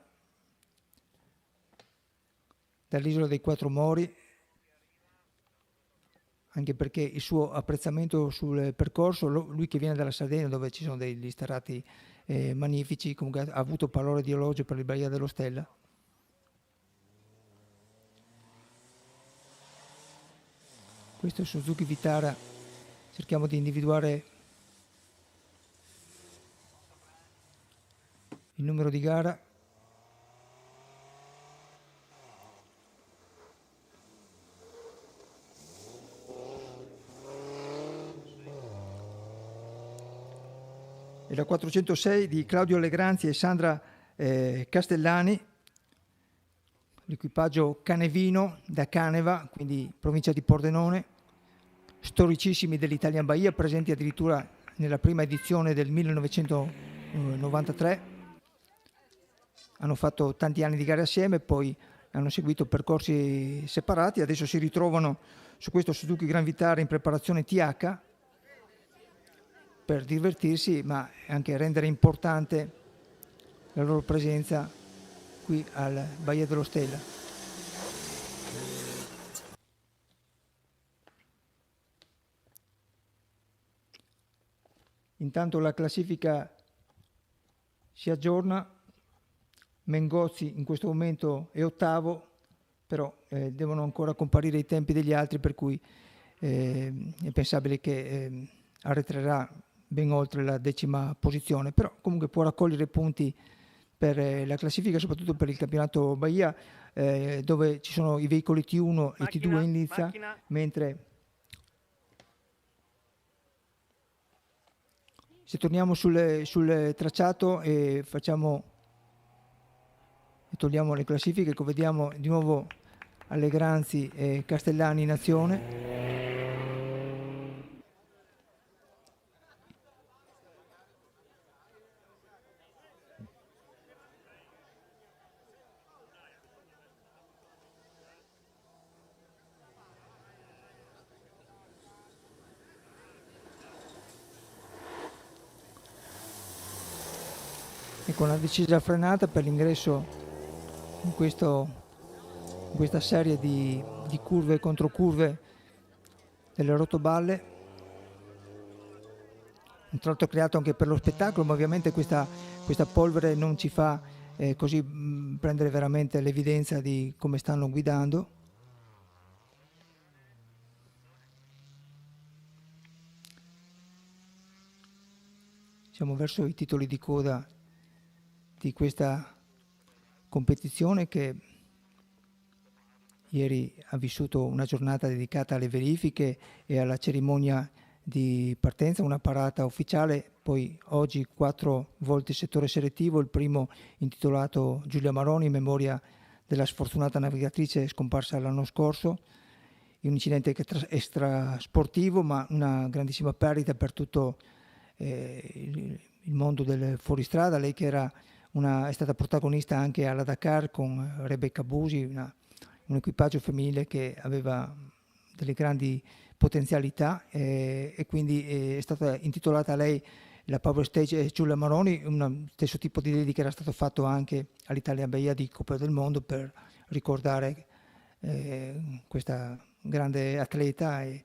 dall'isola dei Quattro Mori, anche perché il suo apprezzamento sul percorso, lui che viene dalla Sardegna dove ci sono degli sterrati magnifici, comunque ha avuto parole di elogio per il Baia dello Stella. Questo è Suzuki Vitara, cerchiamo di individuare il numero di gara. E la 406 di Claudio Allegranzi e Sandra Castellani, l'equipaggio canevino da Caneva, quindi provincia di Pordenone, storicissimi dell'Italian Baia, presenti addirittura nella prima edizione del 1993. Hanno fatto tanti anni di gare assieme, poi hanno seguito percorsi separati, adesso si ritrovano su questo Suzuki Gran Vitara in preparazione TH per divertirsi, ma anche rendere importante la loro presenza qui al Baia dello Stella. Intanto la classifica si aggiorna. Mengozzi in questo momento è ottavo, però devono ancora comparire i tempi degli altri, per cui è pensabile che arretrerà ben oltre la 10ª posizione, però comunque può raccogliere punti per la classifica, soprattutto per il campionato Bahia, dove ci sono i veicoli T1 e T2 in lizza, mentre se torniamo sul tracciato e togliamo le classifiche, vediamo di nuovo Allegranzi e Castellani in azione. E con una decisa frenata per l'ingresso in questa serie di curve e controcurve delle rotoballe, un tratto creato anche per lo spettacolo, ma ovviamente questa polvere non ci fa così prendere veramente l'evidenza di come stanno guidando. Siamo verso i titoli di coda di questa competizione, che ieri ha vissuto una giornata dedicata alle verifiche e alla cerimonia di partenza, una parata ufficiale, poi oggi 4 volte settore selettivo, il primo intitolato Giulia Maroni in memoria della sfortunata navigatrice scomparsa l'anno scorso, un incidente extrasportivo ma una grandissima perdita per tutto il mondo del fuoristrada. Lei che è stata protagonista anche alla Dakar con Rebecca Busi, un equipaggio femminile che aveva delle grandi potenzialità, e quindi è stata intitolata a lei la Power Stage Giulia Maroni, un stesso tipo di dedica era stato fatto anche all'Italia Bahia di Coppa del Mondo per ricordare questa grande atleta, e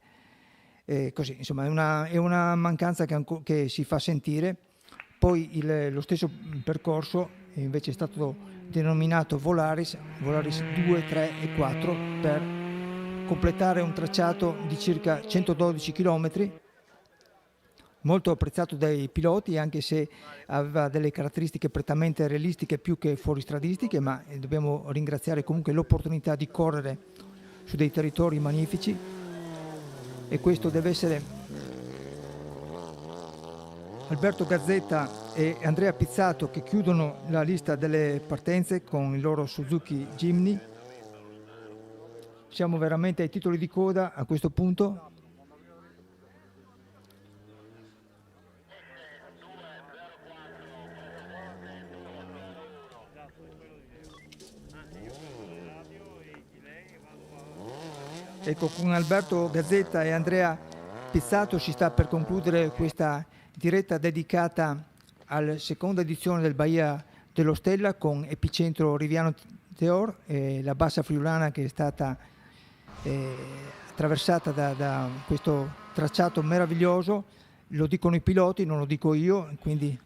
così insomma è una mancanza che si fa sentire. Poi lo stesso percorso invece è stato denominato Volaris 2, 3 e 4 per completare un tracciato di circa 112 km, molto apprezzato dai piloti, anche se aveva delle caratteristiche prettamente realistiche più che fuoristradistiche, ma dobbiamo ringraziare comunque l'opportunità di correre su dei territori magnifici, e questo deve essere Alberto Gazzetta e Andrea Pizzato che chiudono la lista delle partenze con il loro Suzuki Jimny. Siamo veramente ai titoli di coda a questo punto. Ecco, con Alberto Gazzetta e Andrea Pizzato si sta per concludere questa diretta dedicata alla seconda edizione del Bahia dello Stella con epicentro Riviano Teor, la bassa friulana che è stata attraversata da questo tracciato meraviglioso. Lo dicono i piloti, non lo dico io, quindi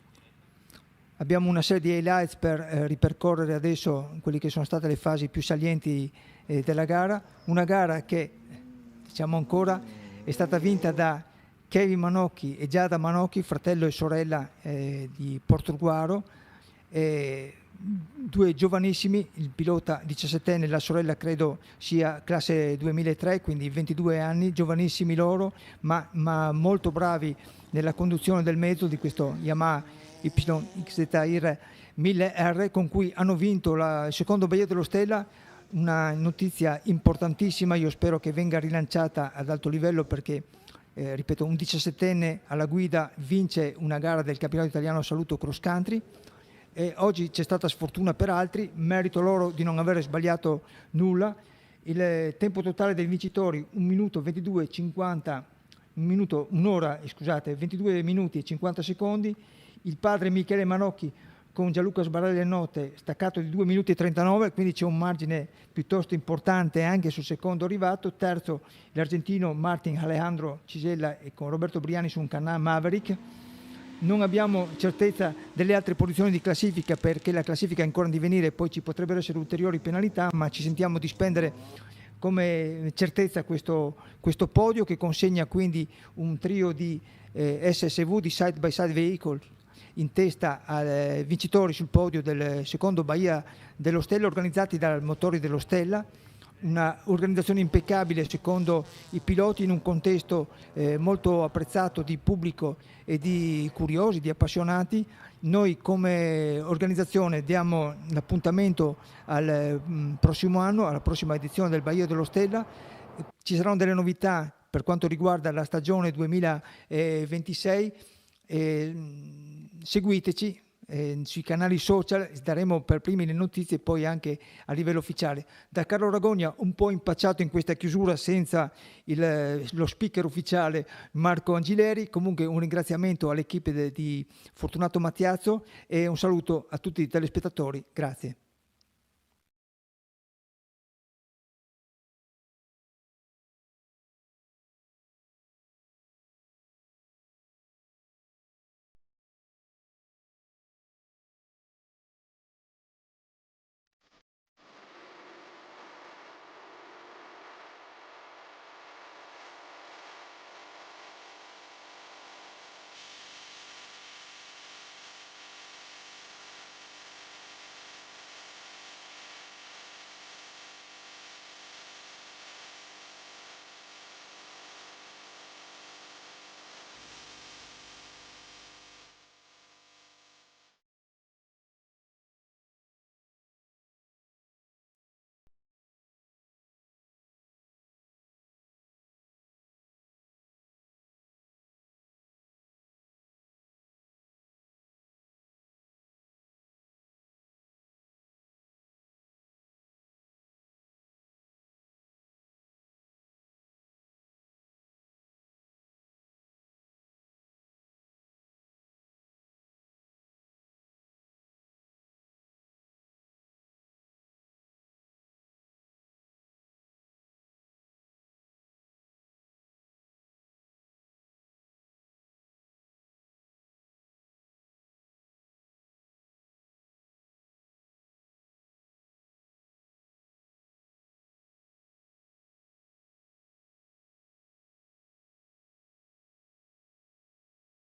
abbiamo una serie di highlights per ripercorrere adesso quelli che sono state le fasi più salienti della gara, una gara che diciamo ancora è stata vinta da Kevin Manocchi e Giada Manocchi, fratello e sorella di Portogruaro, due giovanissimi, il pilota 17enne, la sorella credo sia classe 2003, quindi 22 anni, giovanissimi loro, ma molto bravi nella conduzione del mezzo di questo Yamaha YXZR 1000R, con cui hanno vinto il secondo Bahia dello Stella. Una notizia importantissima, io spero che venga rilanciata ad alto livello, perché ripeto, un 17enne alla guida vince una gara del campionato italiano assoluto cross country, e oggi c'è stata sfortuna per altri, merito loro di non aver sbagliato nulla. Il tempo totale dei vincitori 22 minuti e 50 secondi. Il padre Michele Manocchi con Gianluca Sbarelli a notte, staccato di 2 minuti e 39, quindi c'è un margine piuttosto importante anche sul secondo arrivato. Terzo l'argentino Martin Alejandro Cisella e con Roberto Briani su un Can-Am Maverick. Non abbiamo certezza delle altre posizioni di classifica, perché la classifica è ancora in divenire, poi ci potrebbero essere ulteriori penalità, ma ci sentiamo di spendere come certezza questo podio, che consegna quindi un trio di SSV, di side by side vehicle, in testa ai vincitori sul podio del secondo Bahia dello Stella, organizzati dal Motori dello Stella. Una organizzazione impeccabile secondo i piloti, in un contesto molto apprezzato di pubblico e di curiosi, di appassionati. Noi come organizzazione diamo l'appuntamento al prossimo anno, alla prossima edizione del Bahia dello Stella. Ci saranno delle novità per quanto riguarda la stagione 2026. Seguiteci sui canali social, daremo per primi le notizie e poi anche a livello ufficiale. Da Carlo Ragogna, un po' impacciato in questa chiusura senza lo speaker ufficiale Marco Angileri, comunque un ringraziamento all'equipe di Fortunato Mattiazzo e un saluto a tutti i telespettatori. Grazie.